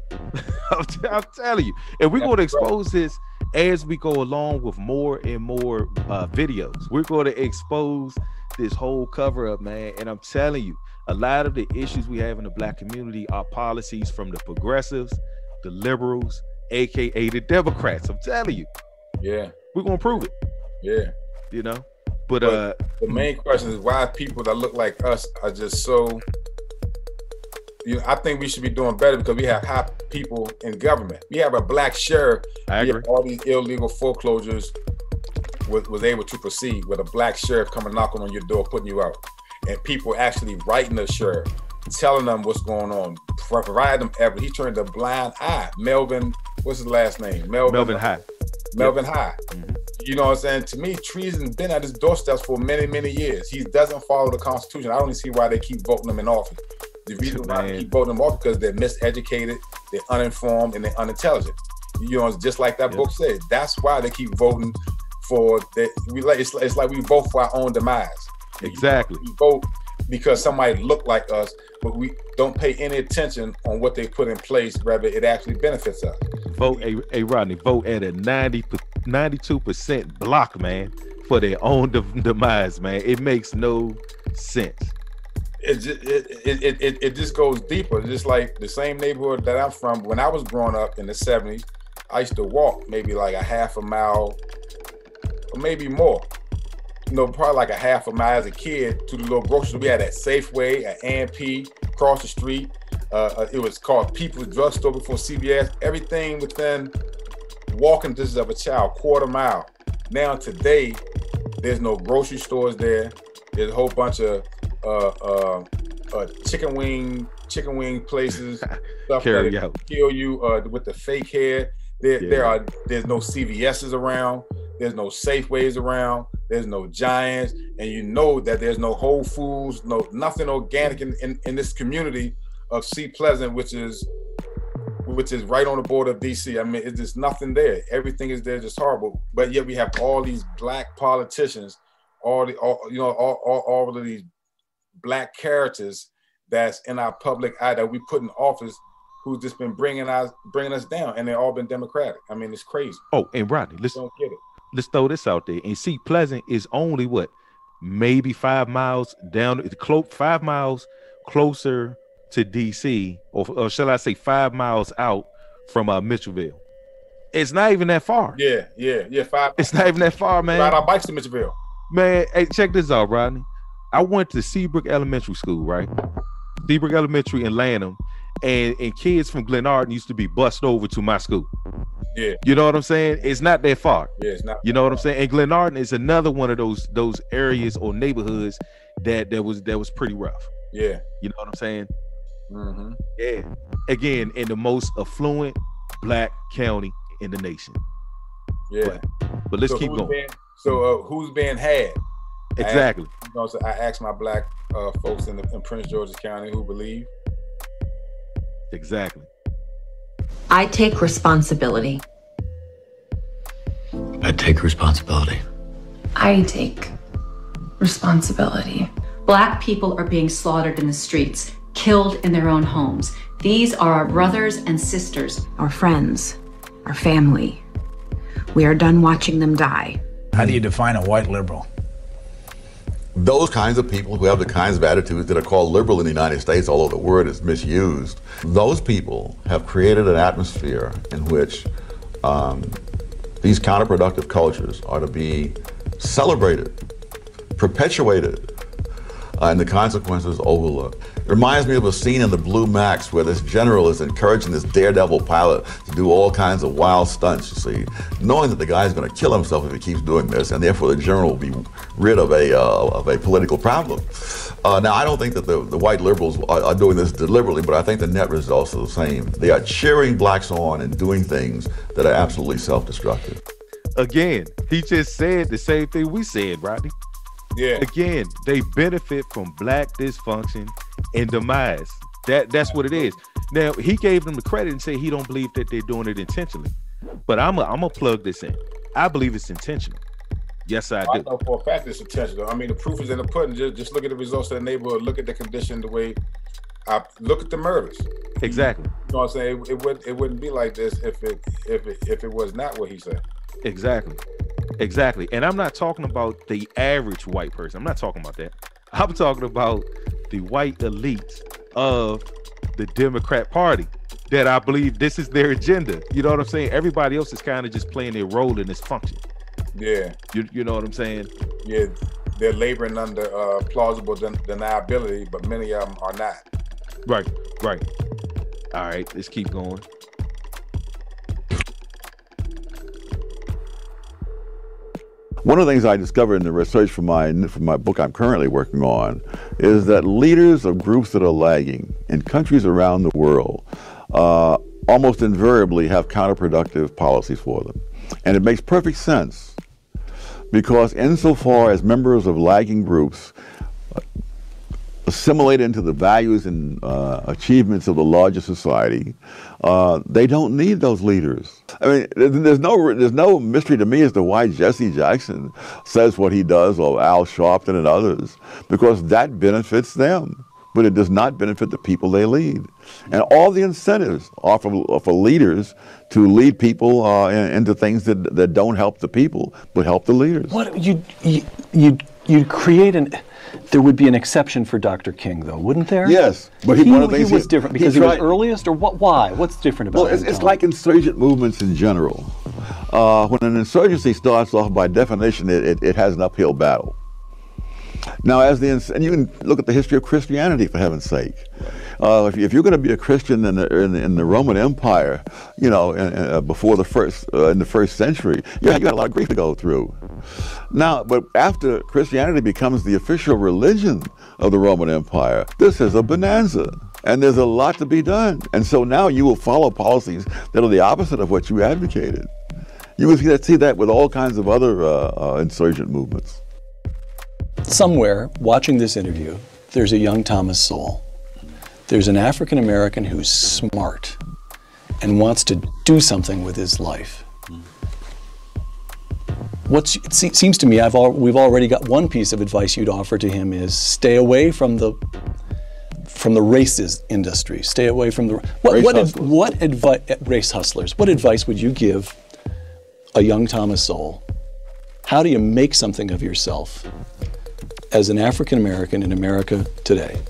Speaker 1: I'm telling you. And we're going to expose this as we go along with more and more videos. We're going to expose this whole cover up, man. And I'm telling you, a lot of the issues we have in the Black community are policies from the progressives, the liberals, aka the Democrats. I'm telling you.
Speaker 2: Yeah.
Speaker 1: We're gonna prove it.
Speaker 2: Yeah.
Speaker 1: You know? But
Speaker 2: the main question is why people that look like us are just so, you know, I think we should be doing better because we have high people in government. We have a black sheriff.
Speaker 1: I agree.
Speaker 2: All these illegal foreclosures was able to proceed with a black sheriff coming knocking on your door, putting you out. And people actually writing the sheriff, telling them what's going on, provide them evidence. He turned a blind eye. Melvin, what's his last name?
Speaker 1: Melvin High.
Speaker 2: Melvin High. You know what I'm saying? To me, treason's been at his doorsteps for many, many years. He doesn't follow the Constitution. I don't see why they keep voting him in office. The reason why they keep voting him off because they're miseducated, they're uninformed, and they're unintelligent. You know, it's just like that book said. That's why they keep voting for that. It's like we vote for our own demise.
Speaker 1: Exactly.
Speaker 2: We vote because somebody look like us, but we don't pay any attention on what they put in place, whether it actually benefits us.
Speaker 1: Vote, hey Rodney, vote at a 92% block, man, for their own demise, man. It makes no sense.
Speaker 2: It just goes deeper. Just like the same neighborhood that I'm from. When I was growing up in the 70s, I used to walk maybe like a half a mile or maybe more. You know, probably like a half a mile as a kid to the little grocery store. We had that Safeway, at A&P, across the street. It was called People's Drug Store before CVS. Everything within walking distance of a child, quarter mile. Now today, there's no grocery stores there. There's a whole bunch of chicken wing places, stuff that kill you with the fake hair. There's no CVS's around. There's no Safeways around. There's no Giants, and you know that there's no Whole Foods, nothing organic in this community of Sea Pleasant, which is right on the border of DC. I mean, it's just nothing there. Everything is there, just horrible. But yet we have all these black politicians, all of these black characters that's in our public eye that we put in office, who's just been bringing us down, and they've all been Democratic. I mean, it's crazy.
Speaker 1: Oh, and Rodney, don't get it. Let's throw this out there. And Sea Pleasant is only maybe 5 miles down, 5 miles closer to DC, or shall I say 5 miles out from Mitchellville. It's not even that far.
Speaker 2: Yeah. 5.
Speaker 1: It's not even that far, man.
Speaker 2: Ride our bikes to Mitchellville.
Speaker 1: Man, hey, check this out, Rodney. I went to Seabrook Elementary School, right? Seabrook Elementary in Lanham, and kids from Glenarden used to be bussed over to my school.
Speaker 2: Yeah.
Speaker 1: You know what I'm saying? It's not that far.
Speaker 2: Yeah, it's not.
Speaker 1: You know what I'm saying? And Glenarden is another one of those areas or neighborhoods that was pretty rough.
Speaker 2: Yeah.
Speaker 1: You know what I'm saying?
Speaker 2: Mm-hmm.
Speaker 1: Yeah. Again, in the most affluent black county in the nation.
Speaker 2: Yeah.
Speaker 1: But let's keep going.
Speaker 2: Who's being had?
Speaker 1: Exactly.
Speaker 2: I asked my black folks in Prince George's County who believe.
Speaker 1: Exactly.
Speaker 15: I take responsibility.
Speaker 16: I take responsibility.
Speaker 17: I take responsibility.
Speaker 15: Black people are being slaughtered in the streets, killed in their own homes. These are our brothers and sisters.
Speaker 17: Our friends, our family. We are done watching them die.
Speaker 10: How do you define a white liberal?
Speaker 9: Those kinds of people who have the kinds of attitudes that are called liberal in the United States, although the word is misused, those people have created an atmosphere in which these counterproductive cultures are to be celebrated, perpetuated, and the consequences overlooked. It reminds me of a scene in The Blue Max where this general is encouraging this daredevil pilot to do all kinds of wild stunts, you see, knowing that the guy's going to kill himself if he keeps doing this, and therefore the general will be rid of a political problem. Now, I don't think that the white liberals are doing this deliberately, but I think the net results are the same. They are cheering blacks on and doing things that are absolutely self-destructive.
Speaker 1: Again, he just said the same thing we said, Rodney.
Speaker 2: Yeah.
Speaker 1: Again, they benefit from black dysfunction and demise. That's what it is. Now, he gave them the credit and said he don't believe that they're doing it intentionally. But I'm gonna plug this in. I believe it's intentional. Yes, I do.
Speaker 2: I know for a fact it's intentional. I mean, the proof is in the pudding. Just look at the results of the neighborhood. Look at the condition, the way. Look at the murders.
Speaker 1: Exactly.
Speaker 2: You know what I'm saying? It wouldn't be like this if it was not what he said.
Speaker 1: Exactly. And I'm not talking about the average white person. I'm not talking about that. I'm talking about the white elites of the Democrat Party that I believe this is their agenda. You know what I'm saying? Everybody else is kind of just playing their role in this function.
Speaker 2: Yeah.
Speaker 1: You know what I'm saying?
Speaker 2: Yeah, they're laboring under plausible deniability, but many of them are not.
Speaker 1: Right. All right, let's keep going.
Speaker 9: One of the things I discovered in the research for my book I'm currently working on is that leaders of groups that are lagging in countries around the world almost invariably have counterproductive policies for them. And it makes perfect sense because insofar as members of lagging groups assimilate into the values and achievements of the larger society, they don't need those leaders. I mean, there's no mystery to me as to why Jesse Jackson says what he does, or Al Sharpton and others, because that benefits them, but it does not benefit the people they lead. And all the incentives are for leaders to lead people into things that don't help the people, but help the leaders.
Speaker 14: What you'd create there would be an exception for Dr. King, though, wouldn't there?
Speaker 9: Yes, but
Speaker 14: he was different because he was earliest, or what? Why? What's different about it?
Speaker 9: Well, it's like insurgent movements in general. When an insurgency starts off, by definition, it has an uphill battle. Now, and you can look at the history of Christianity, for heaven's sake. If you're going to be a Christian in the Roman Empire, you know, before in the first century, you got a lot of grief to go through. Now, but after Christianity becomes the official religion of the Roman Empire, this is a bonanza, and there's a lot to be done. And so now you will follow policies that are the opposite of what you advocated. You will see that with all kinds of other insurgent movements.
Speaker 14: Somewhere, watching this interview, there's a young Thomas Sowell. There's an African American who's smart and wants to do something with his life. It seems to me we've already got one piece of advice you'd offer to him is stay away from the races industry. Stay away from the race hustlers. What advice would you give a young Thomas Sowell? How do you make something of yourself as an African American in America today?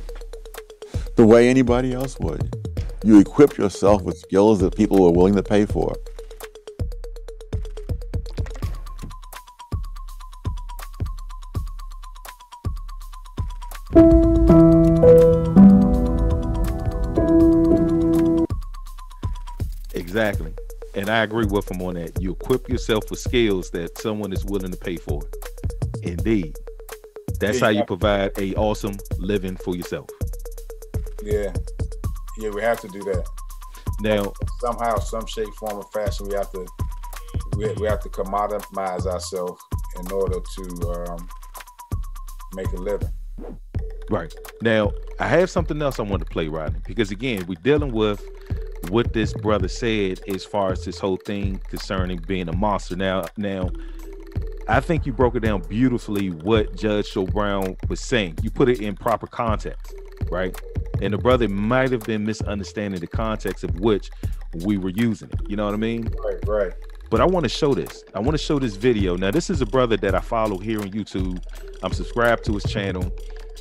Speaker 9: The way anybody else would. You equip yourself with skills that people are willing to pay for.
Speaker 1: Exactly. And I agree with him on that. You equip yourself with skills that someone is willing to pay for. Indeed. That's how you provide a awesome living for yourself.
Speaker 2: Yeah, we have to do that.
Speaker 1: Now,
Speaker 2: somehow, some shape, form, or fashion, we have to commoditize ourselves in order to make a living.
Speaker 1: Right. Now, I have something else I want to play, Rodney, because again, we're dealing with what this brother said as far as this whole thing concerning being a monster. Now, I think you broke it down beautifully what Judge Joe Brown was saying. You put it in proper context, right? And the brother might have been misunderstanding the context of which we were using it. You know what I mean?
Speaker 2: Right.
Speaker 1: But I want to show this. I want to show this video. Now, this is a brother that I follow here on YouTube. I'm subscribed to his channel.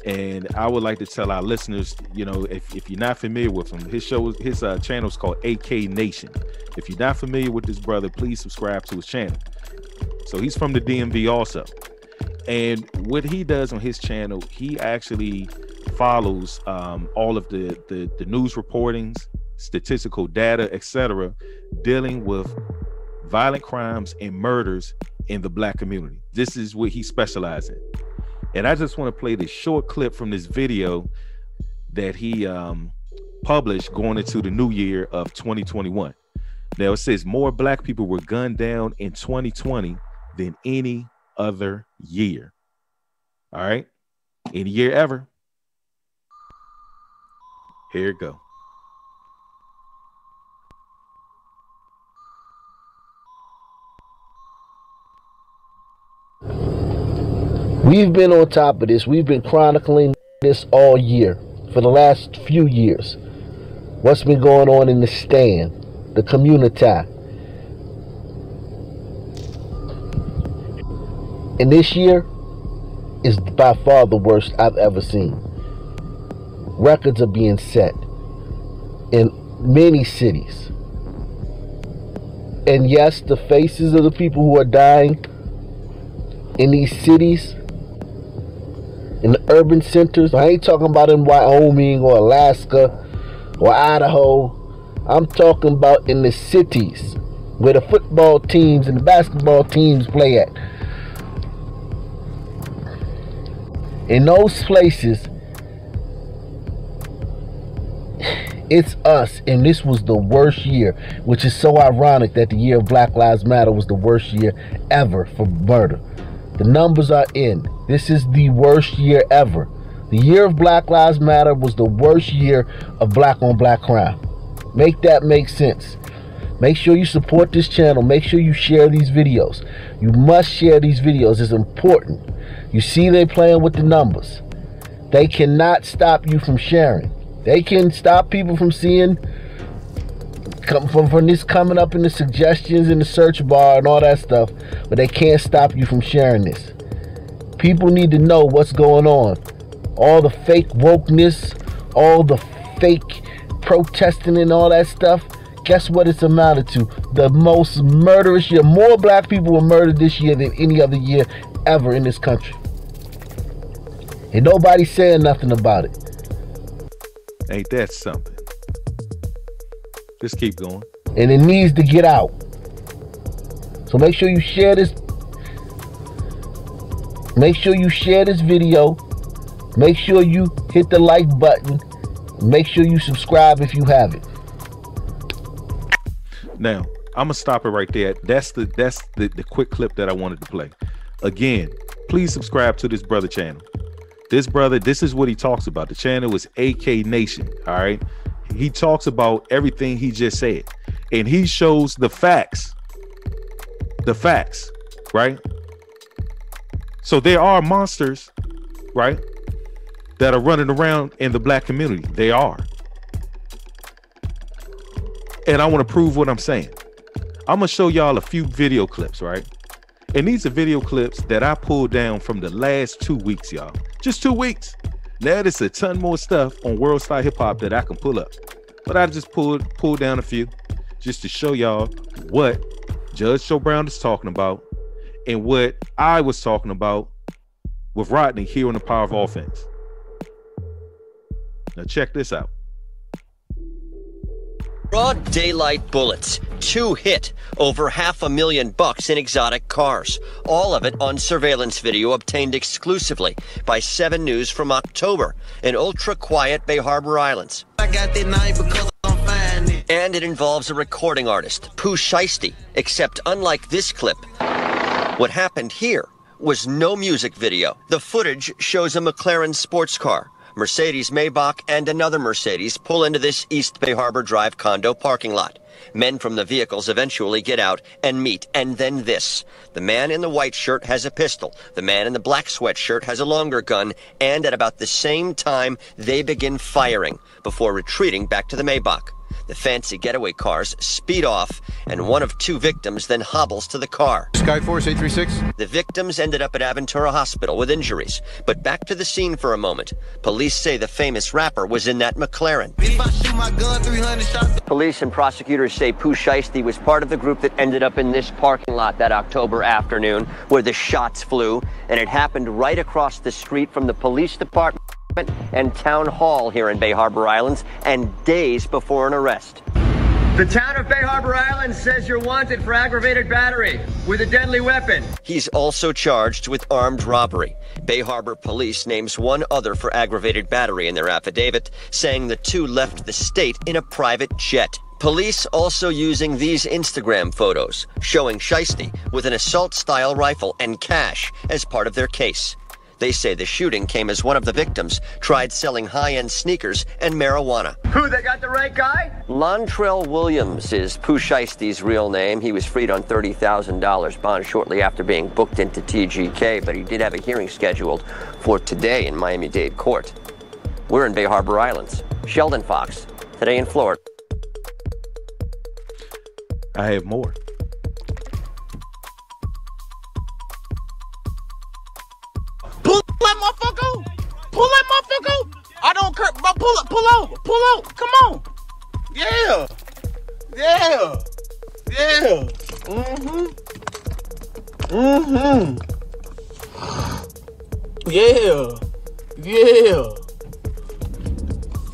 Speaker 1: And I would like to tell our listeners, you know, if you're not familiar with him, his channel is called AK Nation. If you're not familiar with this brother, please subscribe to his channel. So he's from the DMV also. And what he does on his channel, he actually follows all of the news reportings, statistical data, etc., dealing with violent crimes and murders in the Black community. This is what he specializes in. And I just want to play this short clip from this video that he published going into the new year of 2021. Now it says more Black people were gunned down in 2020 than any other year. All right, any year ever. Here it go.
Speaker 16: We've been on top of this. We've been chronicling this all year, for the last few years. What's been going on in the stand, the community. And this year is by far the worst I've ever seen. Records are being set in many cities. And yes, the faces of the people who are dying in these cities, in the urban centers. I ain't talking about in Wyoming or Alaska or Idaho. I'm talking about in the cities where the football teams and the basketball teams play at. In those places, it's us, and this was the worst year, which is so ironic that the year of Black Lives Matter was the worst year ever for murder. The numbers are in. This is the worst year ever. The year of Black Lives Matter was the worst year of black on black crime. Make that make sense. Make sure you support this channel. Make sure you share these videos. You must share these videos. It's important. You see they playing with the numbers. They cannot stop you from sharing. They can stop people from seeing from this coming up in the suggestions in the search bar and all that stuff, but they can't stop you from sharing this. People need to know what's going on. All the fake wokeness, all the fake protesting and all that stuff. Guess what it's amounted to? The most murderous year. More Black people were murdered this year than any other year ever in this country. And nobody's saying nothing about it.
Speaker 1: Ain't that something? Just keep going.
Speaker 16: And it needs to get out. So make sure you share this. Make sure you share this video. Make sure you hit the like button. Make sure you subscribe if you haven't.
Speaker 1: Now, I'm gonna stop it right there. That's the quick clip that I wanted to play. Again, please subscribe to this brother channel. This brother, this is what he talks about. The channel is AK Nation. All right. He talks about everything he just said. And he shows the facts. The facts, right? So there are monsters, right, that are running around in the Black community. They are. And I want to prove what I'm saying. I'm going to show y'all a few video clips, right? And these are video clips that I pulled down from the last 2 weeks, y'all. Just 2 weeks. Now there's a ton more stuff on World Style Hip Hop that I can pull up. But I just pulled down a few just to show y'all what Judge Joe Brown is talking about and what I was talking about with Rodney here on The Power of Offense. Now check this out.
Speaker 18: Broad daylight bullets, 2 hit, over $500,000 in exotic cars. All of it on surveillance video obtained exclusively by 7 News from October in ultra-quiet Bay Harbor Islands. I got that night because I'm fine. And it involves a recording artist, Pooh Shiesty, except unlike this clip, what happened here was no music video. The footage shows a McLaren sports car, Mercedes Maybach, and another Mercedes pull into this East Bay Harbor Drive condo parking lot. Men from the vehicles eventually get out and meet, and then this. The man in the white shirt has a pistol. The man in the black sweatshirt has a longer gun, and at about the same time, they begin firing before retreating back to the Maybach. The fancy getaway cars speed off, and one of 2 victims then hobbles to the car.
Speaker 19: Skyforce 836.
Speaker 18: The victims ended up at Aventura Hospital with injuries. But back to the scene for a moment. Police say the famous rapper was in that McLaren.
Speaker 19: If I shoot my gun, 300 shots.
Speaker 18: Police and prosecutors say Pooh Shiesty was part of the group that ended up in this parking lot that October afternoon where the shots flew, and it happened right across the street from the police department and town hall here in Bay Harbor Islands, and days before an arrest. The town of Bay Harbor Islands says you're wanted for aggravated battery with a deadly weapon. He's also charged with armed robbery. Bay Harbor Police names one other for aggravated battery in their affidavit, saying the 2 left the state in a private jet. Police also using these Instagram photos, showing Shiesty with an assault-style rifle and cash as part of their case. They say the shooting came as one of the victims tried selling high-end sneakers and marijuana. Who, they got the right guy? Lontrell Williams is Pooh Shiesty's real name. He was freed on $30,000 bond shortly after being booked into TGK, but he did have a hearing scheduled for today in Miami-Dade Court. We're in Bay Harbor Islands. Sheldon Fox, Today in Florida.
Speaker 1: I have more.
Speaker 20: Pull that motherfucker! Pull that motherfucker! I don't care, but pull over, come on! Yeah! Yeah!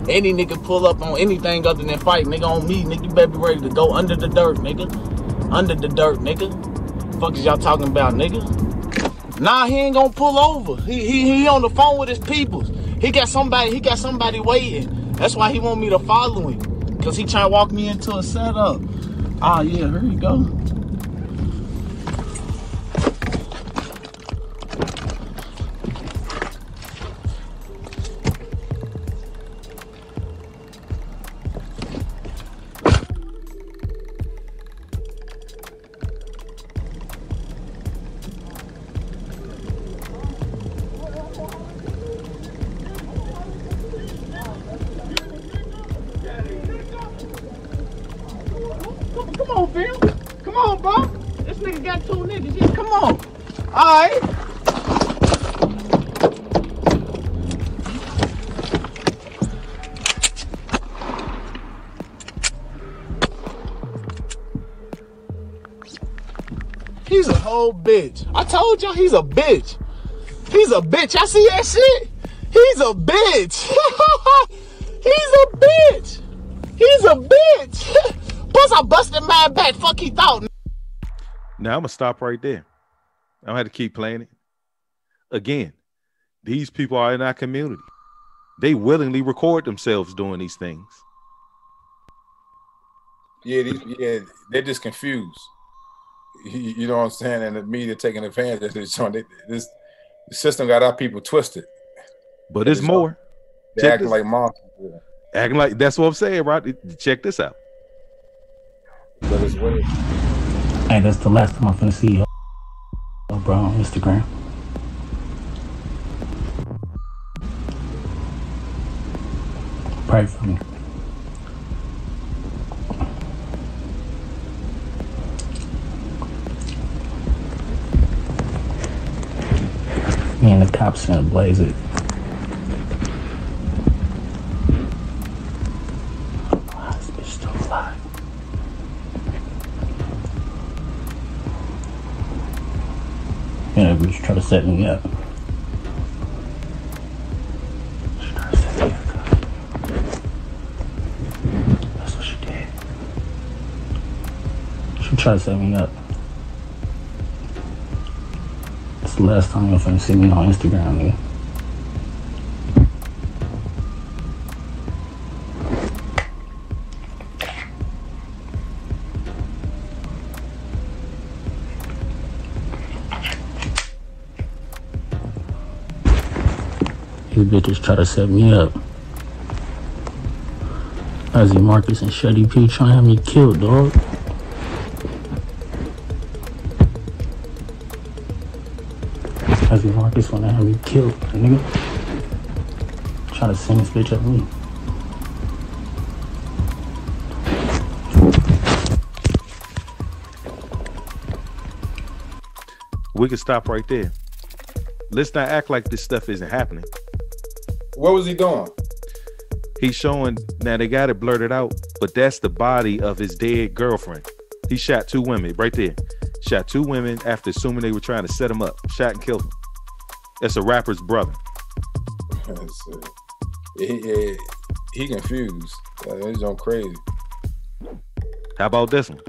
Speaker 20: Any nigga pull up on anything other than fight, nigga, on me, nigga, you better be ready to go under the dirt, nigga. Under the dirt, nigga. Fuck is y'all talking about, nigga? Nah, he ain't gonna pull over. He on the phone with his peoples. He got somebody waiting. That's why he want me to follow him. Cause he trying to walk me into a setup. Ah, yeah, here you go. Come on, bro. This nigga got 2 niggas. Yeah, come on. All right. He's a whole bitch. I told y'all he's a bitch. He's a bitch. Y'all see that shit? He's a bitch. He's a bitch. He's a bitch. Plus, I busted my back. Fuck, he thought.
Speaker 1: Now, I'm going to stop right there. I don't have to keep playing it. Again, these people are in our community. They willingly record themselves doing these things.
Speaker 2: Yeah, they're just confused. You know what I'm saying? And the media taking advantage of this. The system got our people twisted.
Speaker 1: But it's more.
Speaker 2: They're acting like monsters.
Speaker 1: Acting like, that's what I'm saying, right? Check this out.
Speaker 2: But it's weird.
Speaker 21: Hey, that's the last time I'm finna see you, bro, on Instagram. Pray for me. Me and the cops finna blaze it. How is this bitch still alive? Yeah, bitch try to set me up. She tried to set me up. That's what she did. She tried to set me up. It's the last time you're finna see me on Instagram, nigga. These bitches try to set me up. Ozzy Marcus and Shuddy P trying to have me killed, dog. Ozzy Marcus wanna have me killed, nigga. Try to send this bitch up me.
Speaker 1: We can stop right there. Let's not act like this stuff isn't happening.
Speaker 2: What was he doing?
Speaker 1: He's showing, now they got it blurted out, but that's the body of his dead girlfriend. He shot 2 women right there. Shot 2 women after assuming they were trying to set him up. Shot and killed him. That's a rapper's brother.
Speaker 2: He confused. He's on crazy.
Speaker 1: How about this one?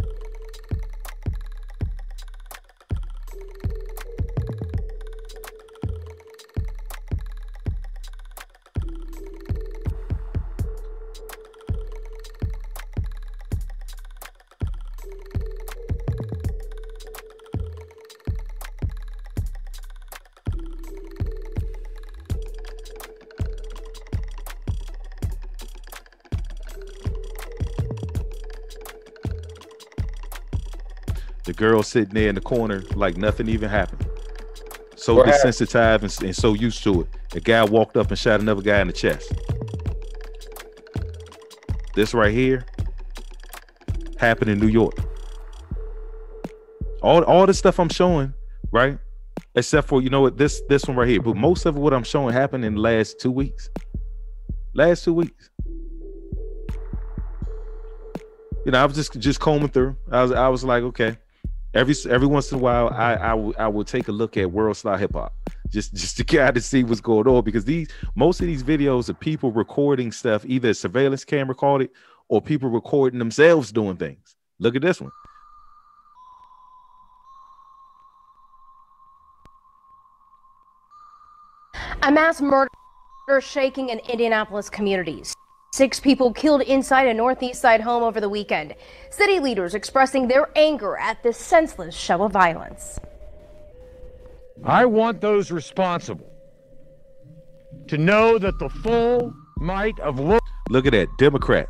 Speaker 1: The girl sitting there in the corner like nothing even happened. So desensitized and so used to it. The guy walked up and shot another guy in the chest. This right here happened in New York. All the stuff I'm showing, right? Except for, you know what, this one right here. But most of what I'm showing happened in the last 2 weeks. Last 2 weeks. You know, I was just combing through. I was like, okay. Every once in a while, I will take a look at World Style Hip Hop just to kind of see what's going on, because most of these videos are people recording stuff, either a surveillance camera caught it or people recording themselves doing things. Look at this one.
Speaker 3: A mass murder shaking in Indianapolis communities. 6 people killed inside a Northeast Side home over the weekend. City leaders expressing their anger at this senseless show of violence.
Speaker 22: I want those responsible to know that the full might of
Speaker 1: Look at that, Democrat,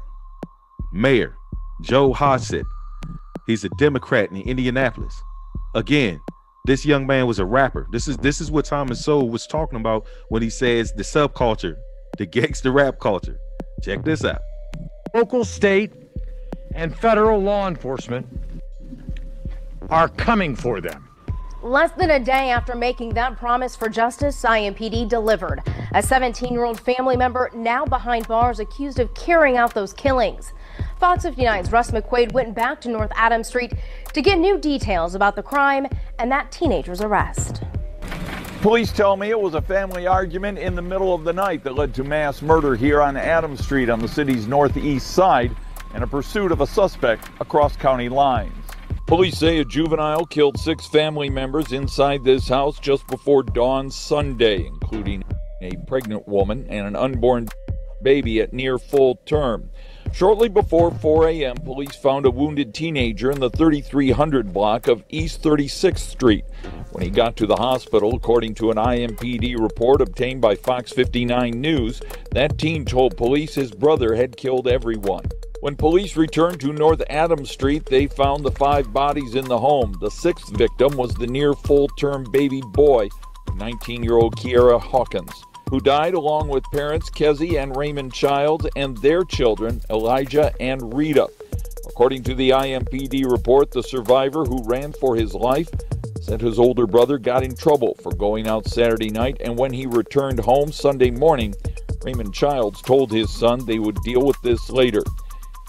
Speaker 1: Mayor Joe Hodsett. He's a Democrat in Indianapolis. Again, this young man was a rapper. This is what Thomas Sowell was talking about when he says the subculture, the gangster rap culture. Check this out.
Speaker 22: Local, state, and federal law enforcement are coming for them.
Speaker 3: Less than a day after making that promise for justice, IMPD delivered. A 17-year-old family member now behind bars accused of carrying out those killings. Fox 59's Russ McQuaid went back to North Adams Street to get new details about the crime and that teenager's arrest.
Speaker 23: Police tell me it was a family argument in the middle of the night that led to mass murder here on Adams Street on the city's northeast side and a pursuit of a suspect across county lines. Police say a juvenile killed 6 family members inside this house just before dawn Sunday, including a pregnant woman and an unborn baby at near full term. Shortly before 4 a.m., police found a wounded teenager in the 3300 block of East 36th Street. When he got to the hospital, according to an IMPD report obtained by Fox 59 News, that teen told police his brother had killed everyone. When police returned to North Adams Street, they found the 5 bodies in the home. The 6th victim was the near full-term baby boy, 19-year-old Kiera Hawkins, who died along with parents Kezzy and Raymond Childs and their children, Elijah and Rita. According to the IMPD report, the survivor, who ran for his life, said his older brother got in trouble for going out Saturday night, and when he returned home Sunday morning, Raymond Childs told his son they would deal with this later.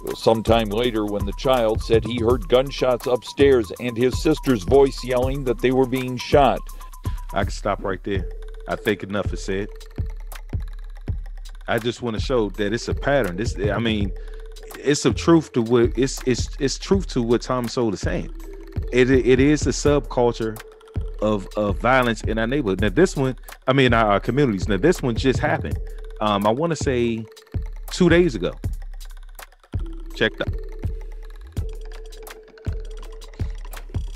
Speaker 23: It was sometime later when the child said he heard gunshots upstairs and his sister's voice yelling that they were being shot.
Speaker 1: I can stop right there. I think enough is said. I just want to show that it's a pattern. It's a truth to what it's truth to what Thomas Sowell is saying. It is a subculture of violence in our neighborhood. Now this one, our communities. Now this one just happened. I want to say 2 days ago. Check that.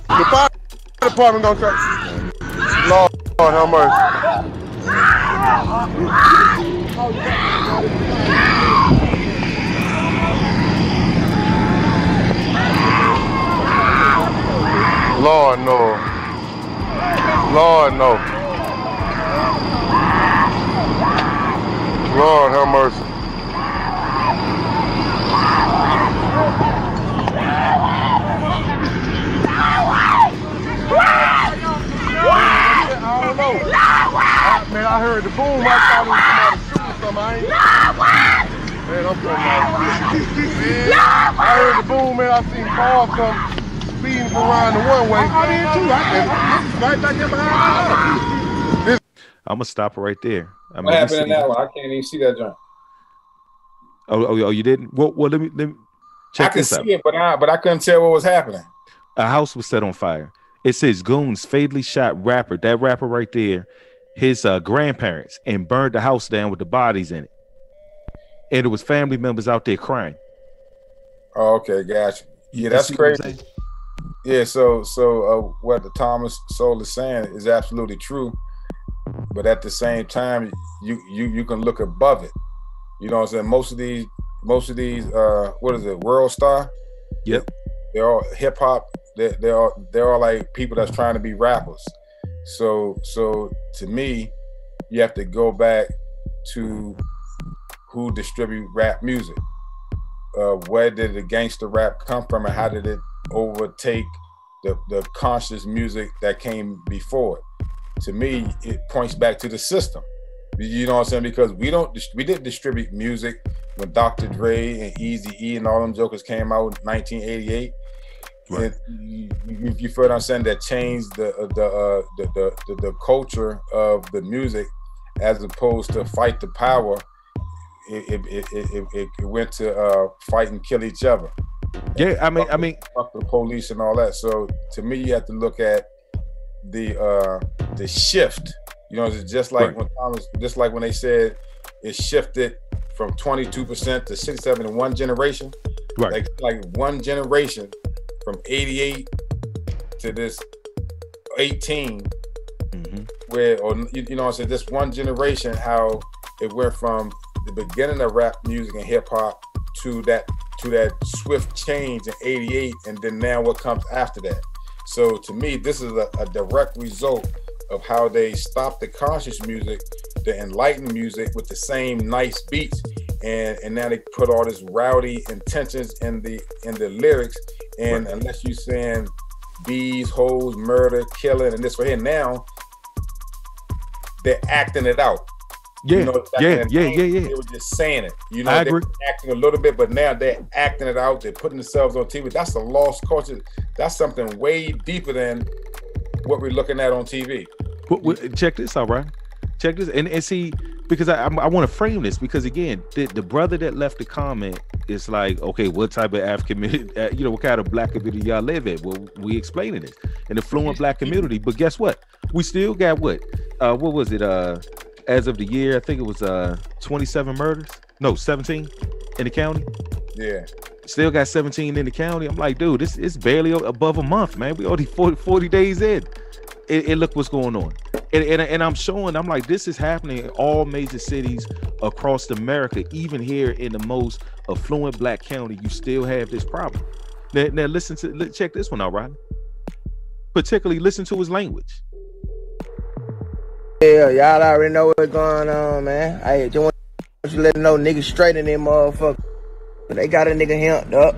Speaker 24: The fire department gonna come. Lord have mercy. Lord no. Lord no. Lord have mercy. boom, I thought it was somebody shooting something. I ain't. Man, I'm so mad. I heard the boom, man. I seen cars come speeding from around the one way. I did too. Right back there behind.
Speaker 1: I'm gonna stop right there. I mean,
Speaker 2: what happened in that one? I can't even see that jump.
Speaker 1: Oh, you didn't? Well, let me check this out.
Speaker 2: I could see it, but I couldn't tell what was happening.
Speaker 1: A house was set on fire. It says goons fatally shot rapper. That rapper right there, his grandparents, and burned the house down with the bodies in it. And it was family members out there crying.
Speaker 2: Oh, okay, gotcha. Yeah, that's crazy. Yeah, so what the Thomas Sowell is saying is absolutely true, but at the same time, you can look above it. You know what I'm saying? Most of these, what is it, World Star?
Speaker 1: Yep.
Speaker 2: They're all hip hop. They're all like people that's trying to be rappers. So to me, you have to go back to who distribute rap music. Where did the gangster rap come from, and how did it overtake the conscious music that came before it? To me, it points back to the system. You know what I'm saying? Because we didn't distribute music when Dr. Dre and Eazy-E and all them jokers came out in 1988. Right. You feel what I'm saying? That changed the culture of the music, as opposed to fight the power. It went to fight and kill each other.
Speaker 1: Yeah, I mean,
Speaker 2: fuck the police and all that. So to me, you have to look at the shift. You know, it's just like when they said it shifted from 22% to 67 in one generation.
Speaker 1: Right.
Speaker 2: Like one generation from 88 to this 18, where, or you know, it's just one generation, how it went from the beginning of rap music and hip hop to that swift change in 88, and then now what comes after that. So to me, this is a direct result of how they stopped the conscious music, the enlightened music with the same nice beats, and now they put all this rowdy intentions in the lyrics. And unless you saying bees, hoes, murder, killing, and this right here, now they're acting it out.
Speaker 1: Yeah,
Speaker 2: you know,
Speaker 1: yeah.
Speaker 2: They were just saying it. You know, they were acting a little bit, but now they're acting it out. They're putting themselves on TV. That's a lost culture. That's something way deeper than what we're looking at on TV.
Speaker 1: Check this out, right? Check this and see, because I want to frame this, because again, the brother that left the comment is like, okay, what type of African community, what kind of black community y'all live in? Well, we explaining this, an affluent black community, but guess what? We still got what was it? As of the year, I think it was 27 murders. No, 17 in the county.
Speaker 2: Yeah.
Speaker 1: Still got 17 in the county. I'm like, dude, it's barely above a month, man. We already 40 days in. And look what's going on. And I'm showing, I'm like, this is happening in all major cities across America. Even here in the most affluent black county, you still have this problem. Now check this one out, Rodney. Particularly listen to his language.
Speaker 4: Yeah, y'all already know what's going on, man. I just want you to let them know niggas straight in them motherfuckers. They got a nigga hemmed up.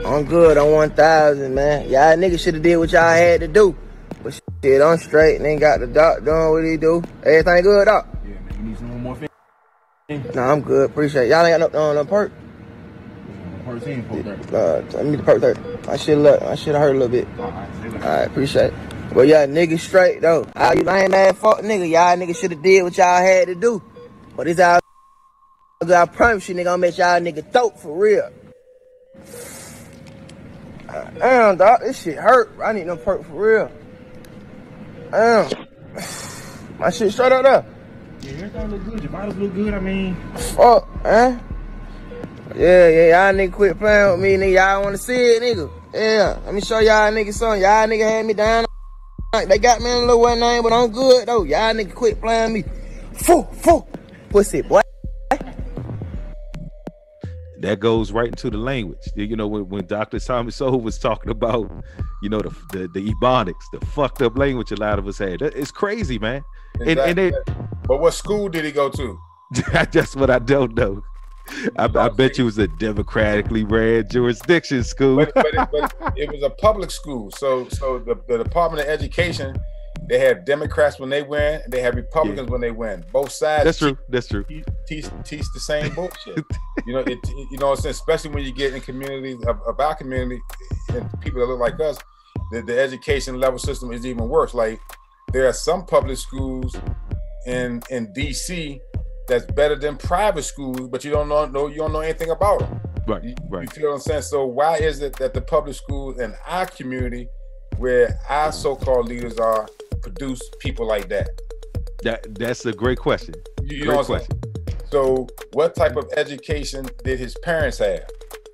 Speaker 4: I'm good on 1,000, man. Y'all niggas should have did what y'all had to do. But shit, I'm straight and ain't got the doc doing what he do. Everything good, doc?
Speaker 24: Yeah, man, you need some more things?
Speaker 4: Nah, I'm good. Appreciate it. Y'all ain't got no perk?
Speaker 24: Perk 10, perk 30.
Speaker 4: I need the perk 30. I should have heard a little bit. All right, appreciate it. But y'all niggas straight though. All you lame ass fuck nigga, y'all niggas should have did what y'all had to do. But it's all I promise you, nigga, I'll make y'all nigga throat for real. Damn, dog, this shit hurt. I need no perk for real. Damn. My shit straight up there.
Speaker 24: Yeah, everything look good. Your vitals look good, I mean.
Speaker 4: Fuck, man. Yeah, y'all nigga quit playing with me, nigga. Y'all wanna see it, nigga. Yeah, let me show y'all niggas something. Y'all nigga had me down. They got me in a little one name, but I'm good though. Y'all nigga quit playing me. Foo. Pussy, boy.
Speaker 1: That goes right into the language. You know, when Dr. Thomas Sowell was talking about, the ebonics, the fucked up language a lot of us had. It's crazy, man.
Speaker 2: Exactly. But what school did he go to?
Speaker 1: That's what I don't know. I bet you it was a democratically ran jurisdiction school.
Speaker 2: but it was a public school. So the Department of Education They have Democrats when they win, and they have Republicans when they win. Both sides.
Speaker 1: That's true. That's true.
Speaker 2: Teach the same bullshit. You know, you know, especially when you get in communities of our community and people that look like us, the education level system is even worse. Like there are some public schools in DC that's better than private schools, but you don't know anything about them.
Speaker 1: Right.
Speaker 2: You
Speaker 1: Right.
Speaker 2: feel what I'm saying? So why is it that the public schools in our community, where our so-called leaders are, produce people like that?
Speaker 1: That's a great question.
Speaker 2: You know what I'm saying? So what type of education did his parents have?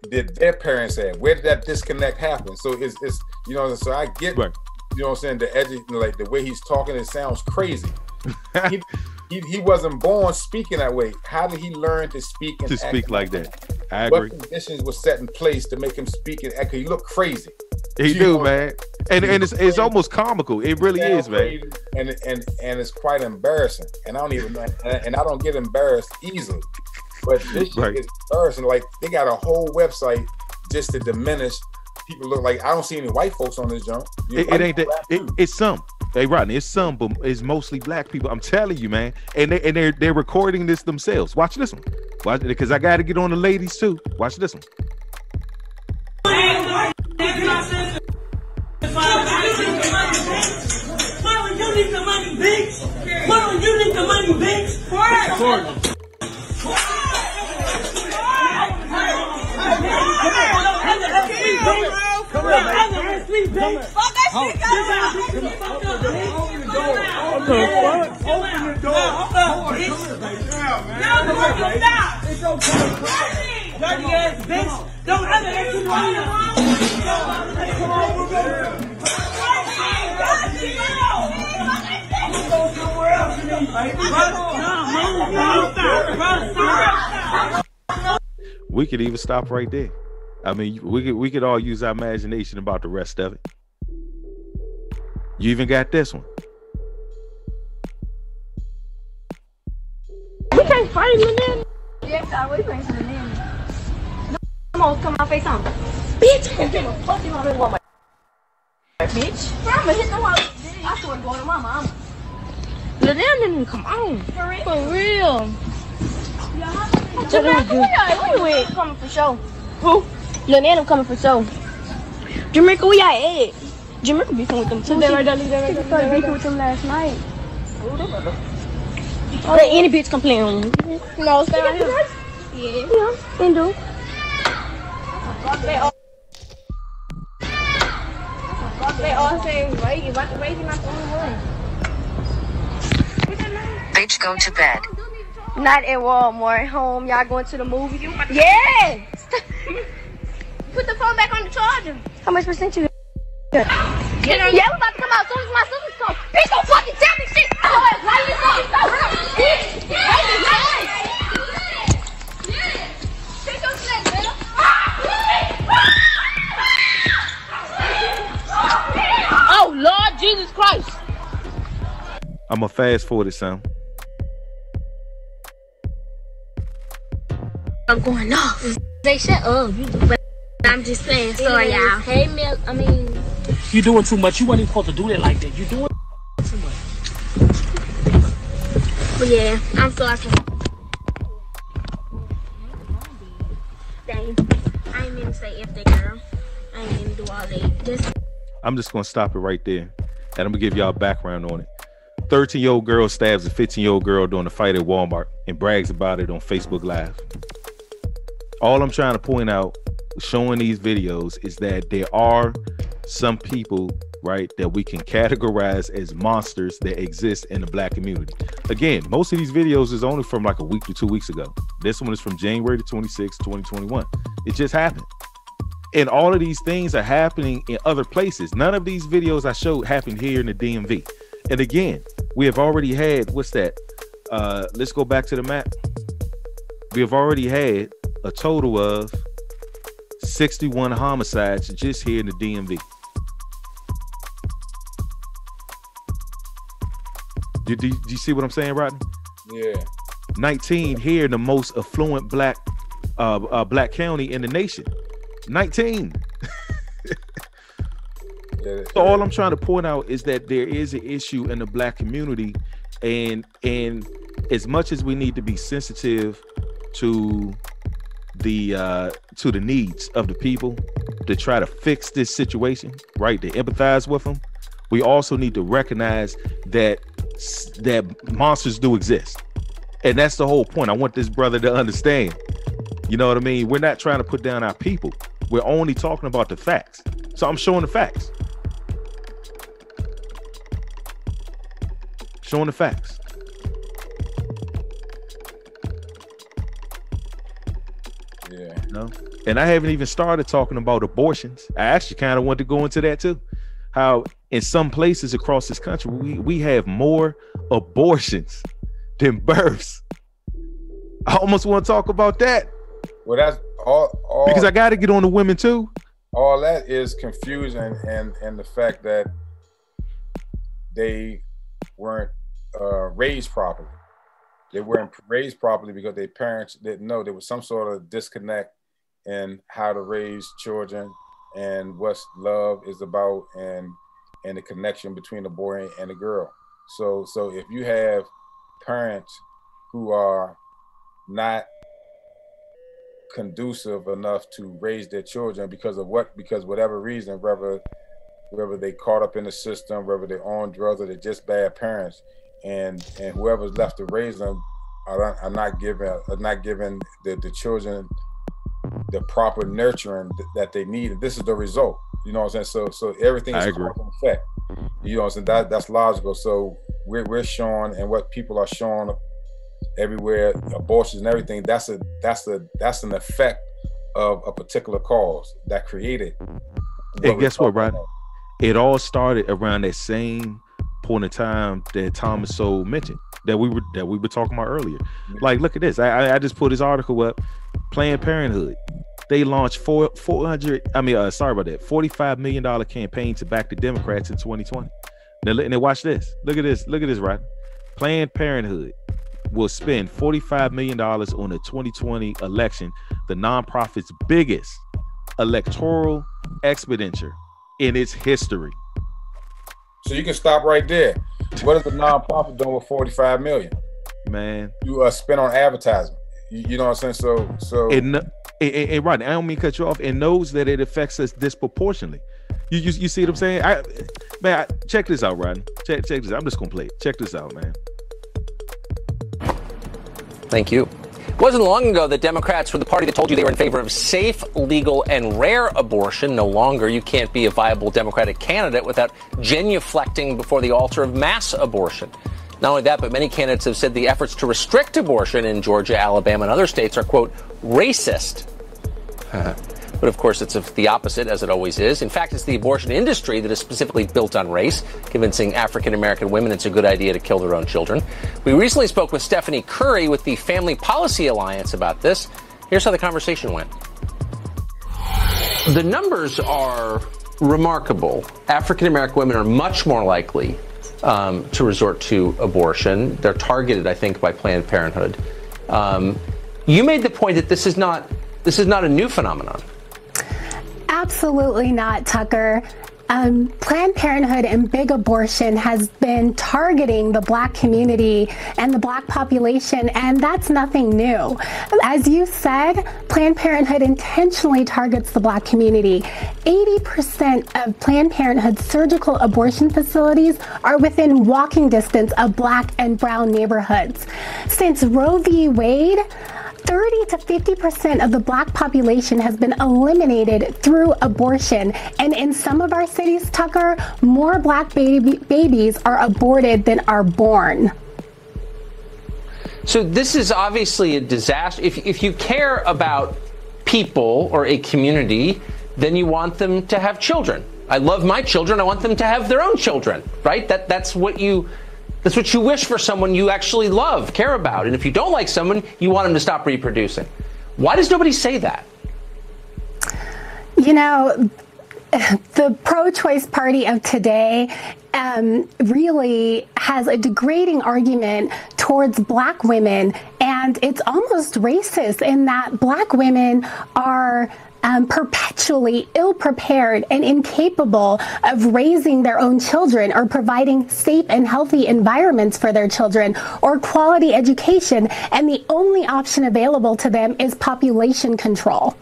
Speaker 2: Did their parents have? Where did that disconnect happen? So it's you know, so I get,
Speaker 1: right.
Speaker 2: You know what I'm saying, like the way he's talking, it sounds crazy. he wasn't born speaking that way. How did he learn to speak and
Speaker 1: to speak like that? I agree.
Speaker 2: What conditions were set in place to make him speak and act? He look crazy.
Speaker 1: He do, man. And it's almost comical. It really is, man.
Speaker 2: And it's quite embarrassing. And I don't even know, and I don't get embarrassed easily. But this shit is embarrassing. Like they got a whole website just to diminish people. Look like I don't see any white folks on this junk.
Speaker 1: It ain't that. It's some. Hey, Rodney, it's some, but it's mostly black people. I'm telling you, man. And they're recording this themselves. Watch this one. Watch it, because I got to get on the ladies too. Watch this one.
Speaker 5: Marlon, you need the money, bitch. Marlon, you need the money, bitch. Don't ever let you
Speaker 1: We could even stop right there. I mean, we could all use our imagination about the rest of it. You even got this one.
Speaker 5: We can't fight Lynette. Yeah, we can't fight Lynette. Come on, face on. Bitch, I'm gonna fuck you on my bitch. I'm gonna hit the wall. I swear to God to my mom. Lynette, come on. For real? For real. Jamaica, where you at? Coming for show. Who? Lynette, I'm coming for show. Jamaica, where y'all at? Jamaica beefing with them too. They started beefing with them last night. Oh, any bitch complain on you. No, stay right here. Yeah, can do. They all say, right? You about to raise him out the only one.
Speaker 6: Bitch, go to bed.
Speaker 5: Not at Walmart. Home. Y'all going to the movies? Yeah. Put the phone back on the charger. How much percent you? Yeah, we about to come out as soon as my sisters come. Bitch, don't fucking tell me shit. Why you so bitch? Take your shit, bitch. Oh, Lord Jesus Christ.
Speaker 1: I'm going to fast forward it, son.
Speaker 5: I'm going off. They shut up. But I'm just saying, sorry, y'all. Hey, Milk, I mean...
Speaker 21: You're doing too much. You weren't even supposed to do that like that. You're doing too much.
Speaker 5: But yeah, I'm sorry. Dang. I ain't mean to say if that girl. I ain't mean to do all that.
Speaker 1: I'm just going to stop it right there. And I'm going to give y'all background on it. 13-year-old girl stabs a 15-year-old girl during a fight at Walmart and brags about it on Facebook Live. All I'm trying to point out, showing these videos, is that there are some people, right, that we can categorize as monsters that exist in the black community. Again, most of these videos is only from like a week to 2 weeks ago. This one is from January 26, 2021. It just happened. And all of these things are happening in other places. None of these videos I showed happened here in the DMV. And again, we have already had, what's that? Let's go back to the map. We have already had a total of 61 homicides just here in the DMV. Do you see what I'm saying, Rodney?
Speaker 2: Yeah.
Speaker 1: 19 here in the most affluent black county in the nation. 19. So all I'm trying to point out is that there is an issue in the black community, and as much as we need to be sensitive to the needs of the people to try to fix this situation, right? To empathize with them, we also need to recognize that monsters do exist. And that's the whole point. I want this brother to understand. You know what I mean? We're not trying to put down our people. We're only talking about the facts. So I'm showing the facts. Showing the facts.
Speaker 2: Yeah.
Speaker 1: You know? And I haven't even started talking about abortions. I actually kind of want to go into that too. How in some places across this country, we have more abortions than births. I almost want to talk about that.
Speaker 2: Well, that's all
Speaker 1: because I got to get on the women too.
Speaker 2: All that is confusion and the fact that they weren't raised properly. They weren't raised properly because their parents didn't know. There was some sort of disconnect in how to raise children and what love is about and the connection between the boy and the girl. So if you have parents who are not conducive enough to raise their children because whatever reason, whether they caught up in the system, whether they're on drugs or they're just bad parents, and whoever's left to raise them are not giving the children the proper nurturing that they need. And this is the result. You know what I'm saying? So everything is cause and effect. You know what I'm saying? That's logical. So we're showing, and what people are showing everywhere, abortions and everything, that's an effect of a particular cause that created.
Speaker 1: And guess what, Rodney? It all started around that same point in time that Thomas Sowell mentioned that we were talking about earlier. Like, look at this. I just put this article up. Planned Parenthood. They launched $45 million campaign to back the Democrats in 2020. Now watch this. Look at this, right? Planned Parenthood will spend $45 million on the 2020 election, the nonprofit's biggest electoral expenditure in its history.
Speaker 2: So you can stop right there. What is the nonprofit doing with $45 million?
Speaker 1: Man,
Speaker 2: you spend on advertisement. You know what I'm saying? So
Speaker 1: and right, I don't mean to cut you off. It knows that it affects us disproportionately. You see what I'm saying? Check this out, Rodney. Check this out. I'm just gonna play it. Check this out, man.
Speaker 6: Thank you. It wasn't long ago that Democrats were the party that told you they were in favor of safe, legal, and rare abortion. No longer. You can't be a viable Democratic candidate without genuflecting before the altar of mass abortion. Not only that, but many candidates have said the efforts to restrict abortion in Georgia, Alabama, and other states are, quote, racist. But of course, it's the opposite, as it always is. In fact, it's the abortion industry that is specifically built on race, convincing African-American women it's a good idea to kill their own children. We recently spoke with Stephanie Curry with the Family Policy Alliance about this. Here's how the conversation went. The numbers are remarkable. African-American women are much more likely to resort to abortion. They're targeted, I think, by Planned Parenthood. You made the point that this is not a new phenomenon.
Speaker 7: Absolutely not, Tucker. Planned Parenthood and big abortion has been targeting the Black community and the Black population, and that's nothing new. As you said, Planned Parenthood intentionally targets the Black community. 80% of Planned Parenthood's surgical abortion facilities are within walking distance of Black and brown neighborhoods. Since Roe v. Wade, 30 to 50% of the Black population has been eliminated through abortion. And in some of our cities, Tucker, more Black babies are aborted than are born.
Speaker 6: So this is obviously a disaster. If you care about people or a community, then you want them to have children. I love my children. I want them to have their own children, right? That's what you wish for someone you actually love, care about. And if you don't like someone, you want them to stop reproducing. Why does nobody say that?
Speaker 7: You know, the pro-choice party of today really has a degrading argument towards Black women, and it's almost racist in that Black women are perpetually ill-prepared and incapable of raising their own children or providing safe and healthy environments for their children or quality education, and the only option available to them is population control.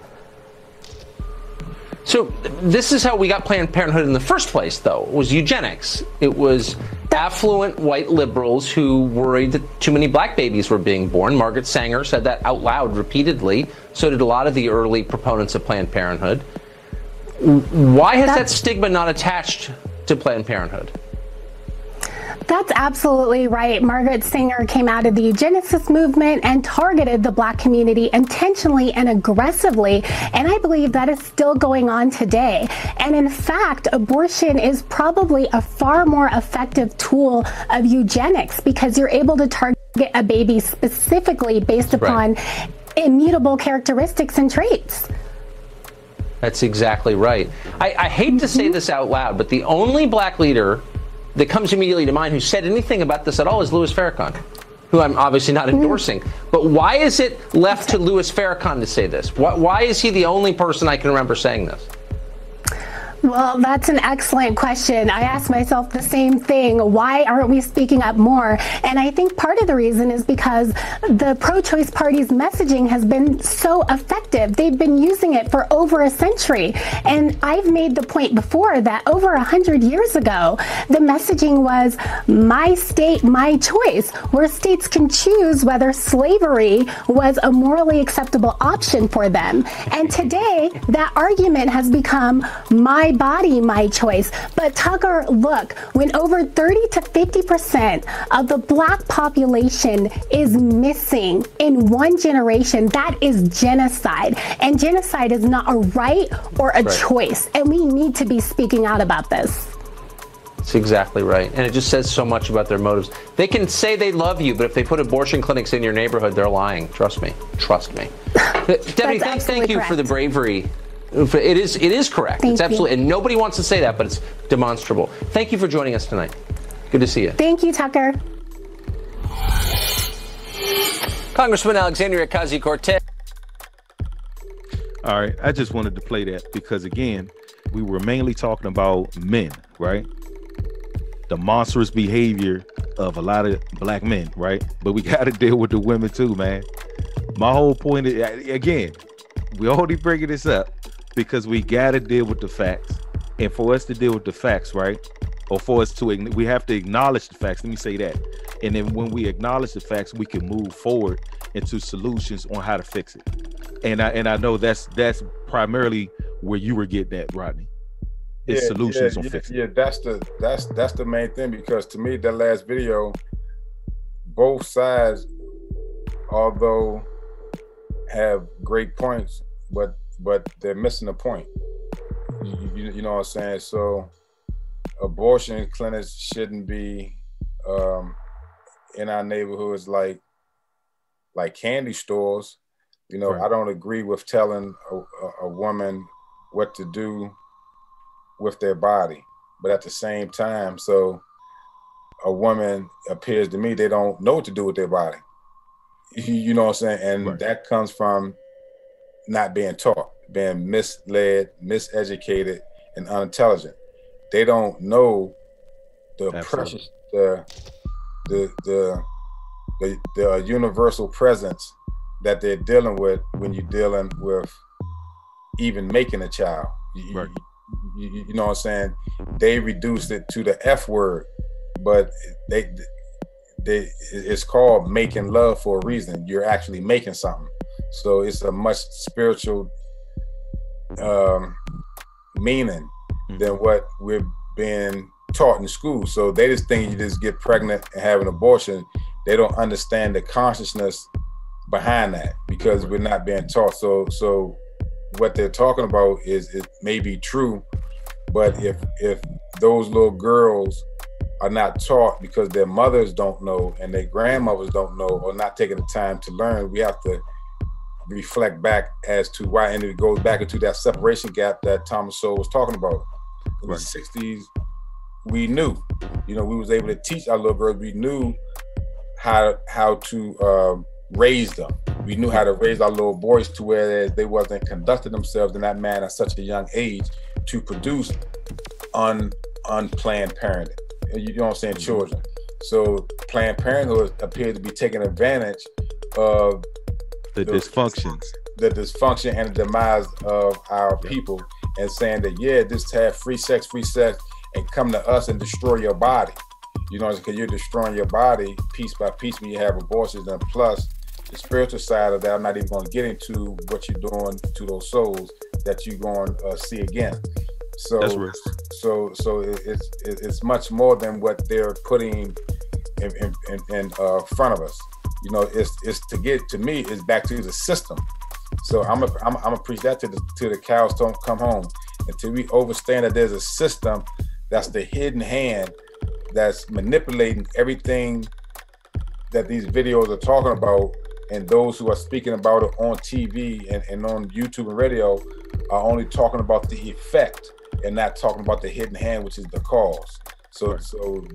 Speaker 6: So this is how we got Planned Parenthood in the first place, though. It was eugenics. It was affluent white liberals who worried that too many black babies were being born. Margaret Sanger said that out loud repeatedly. So did a lot of the early proponents of Planned Parenthood. Why has that stigma not attached to Planned Parenthood?
Speaker 7: That's absolutely right. Margaret Sanger came out of the eugenicist movement and targeted the black community intentionally and aggressively, and I believe that is still going on today. And in fact, abortion is probably a far more effective tool of eugenics because you're able to target a baby specifically based upon immutable characteristics and traits.
Speaker 6: That's exactly right. I hate to say this out loud, but the only black leader that comes immediately to mind who said anything about this at all is Louis Farrakhan, who I'm obviously not endorsing. But why is it left to Louis Farrakhan to say this? Why is he the only person I can remember saying this?
Speaker 7: Well, that's an excellent question. I ask myself the same thing. Why aren't we speaking up more? And I think part of the reason is because the pro-choice party's messaging has been so effective. They've been using it for over a century. And I've made the point before that over 100 years ago, the messaging was my state, my choice, where states can choose whether slavery was a morally acceptable option for them. And today, that argument has become my body, my choice. But Tucker, look, when over 30 to 50% of the black population is missing in one generation, that is genocide. And genocide is not a right or a choice. And we need to be speaking out about this.
Speaker 6: That's exactly right. And it just says so much about their motives. They can say they love you, but if they put abortion clinics in your neighborhood, they're lying. Trust me. Trust me. Debbie, thank you for the bravery. It is correct. It's absolutely, and nobody wants to say that, but it's demonstrable. Thank you for joining us tonight. Good to see you.
Speaker 7: Thank you, Tucker.
Speaker 6: Congressman Alexandria Ocasio-Cortez.
Speaker 1: All right, I just wanted to play that because, again, we were mainly talking about men, right? The monstrous behavior of a lot of black men, right? But we got to deal with the women too, man. My whole point is, again, we already bringing this up because we got to deal with the facts. And for us to deal with the facts, right? Or for us to, we have to acknowledge the facts. Let me say that. And then when we acknowledge the facts, we can move forward into solutions on how to fix it. And I know that's primarily where you were getting at, Rodney. It's solutions on fixing.
Speaker 2: Yeah, that's the main thing, because to me, that last video, both sides, although have great points, but they're missing the point. You know what I'm saying? So abortion clinics shouldn't be in our neighborhoods like candy stores. You know, I don't agree with telling a woman what to do with their body, but at the same time, so a woman appears to me, they don't know what to do with their body. You know what I'm saying? And that comes from not being taught, being misled, miseducated, and unintelligent. They don't know the precious, the universal presence that they're dealing with when you're dealing with even making a child. You know what I'm saying? They reduced it to the F word, but it's called making love for a reason. You're actually making something. So it's a much spiritual meaning than what we're being taught in school. So they just think you just get pregnant and have an abortion. They don't understand the consciousness behind that because we're not being taught. So what they're talking about is, it may be true, but if those little girls are not taught because their mothers don't know and their grandmothers don't know or not taking the time to learn, we have to reflect back as to why, and it goes back into that separation gap that Thomas Sowell was talking about. In the 60s, we knew, we was able to teach our little girls, we knew how to raise them. We knew how to raise our little boys to where they wasn't conducting themselves in that manner at such a young age to produce unplanned parenting. You know what I'm saying? Children. So Planned Parenthood appeared to be taking advantage of
Speaker 1: the dysfunctions,
Speaker 2: and the demise of our people, and saying that, yeah, just have free sex, and come to us and destroy your body. You know, because you're destroying your body piece by piece when you have abortions. And plus, the spiritual side of that, I'm not even going to get into what you're doing to those souls that you're going to see again. So,
Speaker 1: that's right.
Speaker 2: So it's much more than what they're putting in front of us. You know, it's to get to me. It's back to the system. So I'm gonna preach that to the cows don't come home until we understand that there's a system that's the hidden hand that's manipulating everything that these videos are talking about, and those who are speaking about it on TV and on YouTube and radio are only talking about the effect and not talking about the hidden hand, which is the cause. So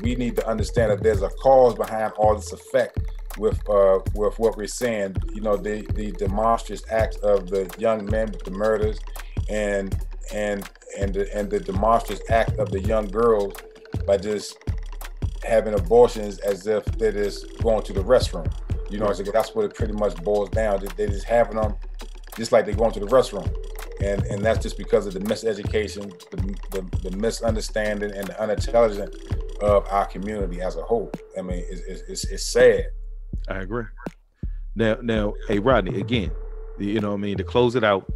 Speaker 2: we need to understand that there's a cause behind all this effect with what we're saying. You know, the monstrous acts of the young men with the murders, and the monstrous act of the young girls by just having abortions as if they're just going to the restroom. You know, so that's what it pretty much boils down. They just having them just like they're going to the restroom. And that's just because of the miseducation, the misunderstanding, and the unintelligence of our community as a whole. I mean, it's sad.
Speaker 1: I agree. Now, hey Rodney, again, you know what I mean, to close it out,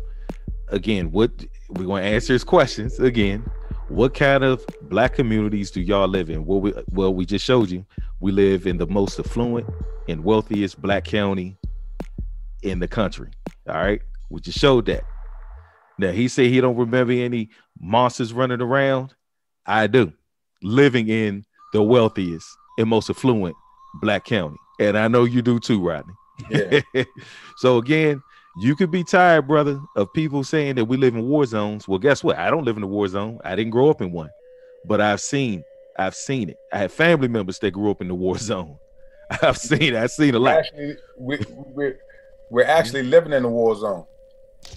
Speaker 1: again, what we're going to answer his questions again. What kind of Black communities do y'all live in? Well, we just showed you. We live in the most affluent and wealthiest Black county in the country. All right, we just showed that. Now, he said he don't remember any monsters running around. I do. Living in the wealthiest and most affluent Black county. And I know you do too, Rodney.
Speaker 2: Yeah.
Speaker 1: So again, you could be tired, brother, of people saying that we live in war zones. Well, guess what? I don't live in a war zone. I didn't grow up in one. But I've seen it. I have family members that grew up in the war zone. I've seen a lot.
Speaker 2: Actually, we're actually living in a war zone.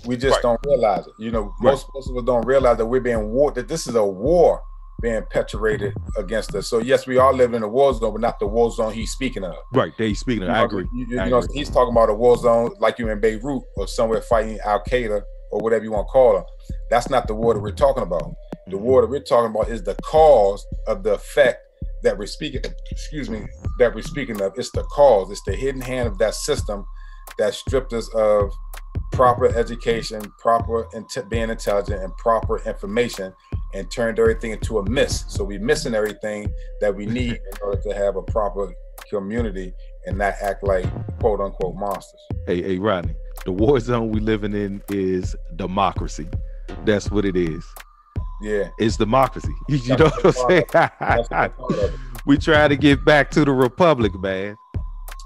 Speaker 2: We just don't realize it. You know, most of us don't realize that we're being war, that this is a war being perpetrated against us. So yes, we are living in a war zone, but not the war zone he's speaking of.
Speaker 1: Right, he's speaking of. I agree.
Speaker 2: You know, he's talking about a war zone like you're in Beirut or somewhere fighting Al Qaeda or whatever you want to call them. That's not the war that we're talking about. The war that we're talking about is the cause of the effect that we're speaking. That we're speaking of. It's the cause. It's the hidden hand of that system that stripped us of proper education, proper being intelligent, and proper information, and turned everything into a miss. So we're missing everything that we need in order to have a proper community and not act like quote unquote monsters.
Speaker 1: Hey, Rodney, the war zone we living in is democracy. That's what it is.
Speaker 2: Yeah.
Speaker 1: It's democracy. You know what I'm saying? We try to get back to the republic, man.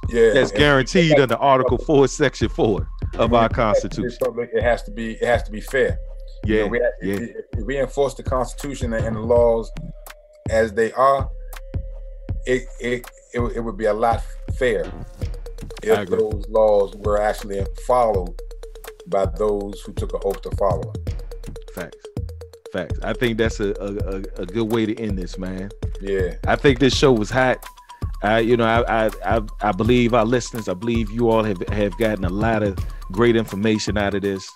Speaker 2: Yeah.
Speaker 1: That's guaranteed under Article 4, Section 4 of our Constitution.
Speaker 2: It has to be fair.
Speaker 1: Yeah.
Speaker 2: You know, if we enforce the Constitution and the laws as they are, it would be a lot fair if those laws were actually followed by those who took an oath to follow them.
Speaker 1: Facts. I think that's a good way to end this, man.
Speaker 2: Yeah.
Speaker 1: I think this show was hot. I believe our listeners, I believe you all have gotten a lot of great information out of this.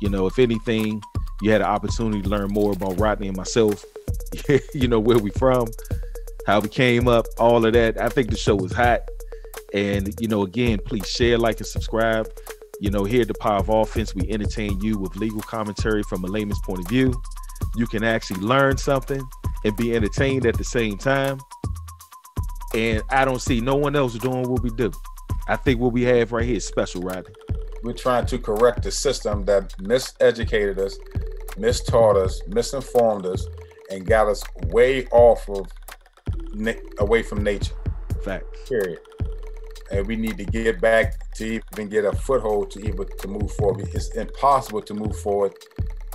Speaker 1: You know, if anything, you had an opportunity to learn more about Rodney and myself, you know, where we from, how we came up, all of that. I think the show was hot. And, you know, again, please share, like, and subscribe. You know, here at The Power of Offense, we entertain you with legal commentary from a layman's point of view. You can actually learn something and be entertained at the same time. And I don't see no one else doing what we do. I think what we have right here is special, Rodney.
Speaker 2: We're trying to correct the system that miseducated us, mistaught us, misinformed us, and got us way away from nature.
Speaker 1: Facts.
Speaker 2: Period. And we need to get back to even get a foothold to move forward. It's impossible to move forward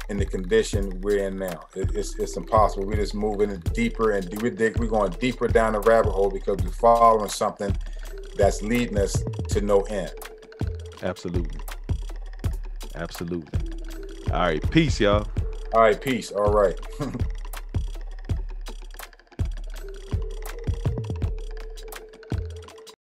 Speaker 2: in the condition we're in now. It's impossible. We're just moving deeper, and we're going deeper down the rabbit hole because we're following something that's leading us to no end.
Speaker 1: Absolutely. Absolutely. All right. Peace, y'all.
Speaker 2: All right. Peace. All right.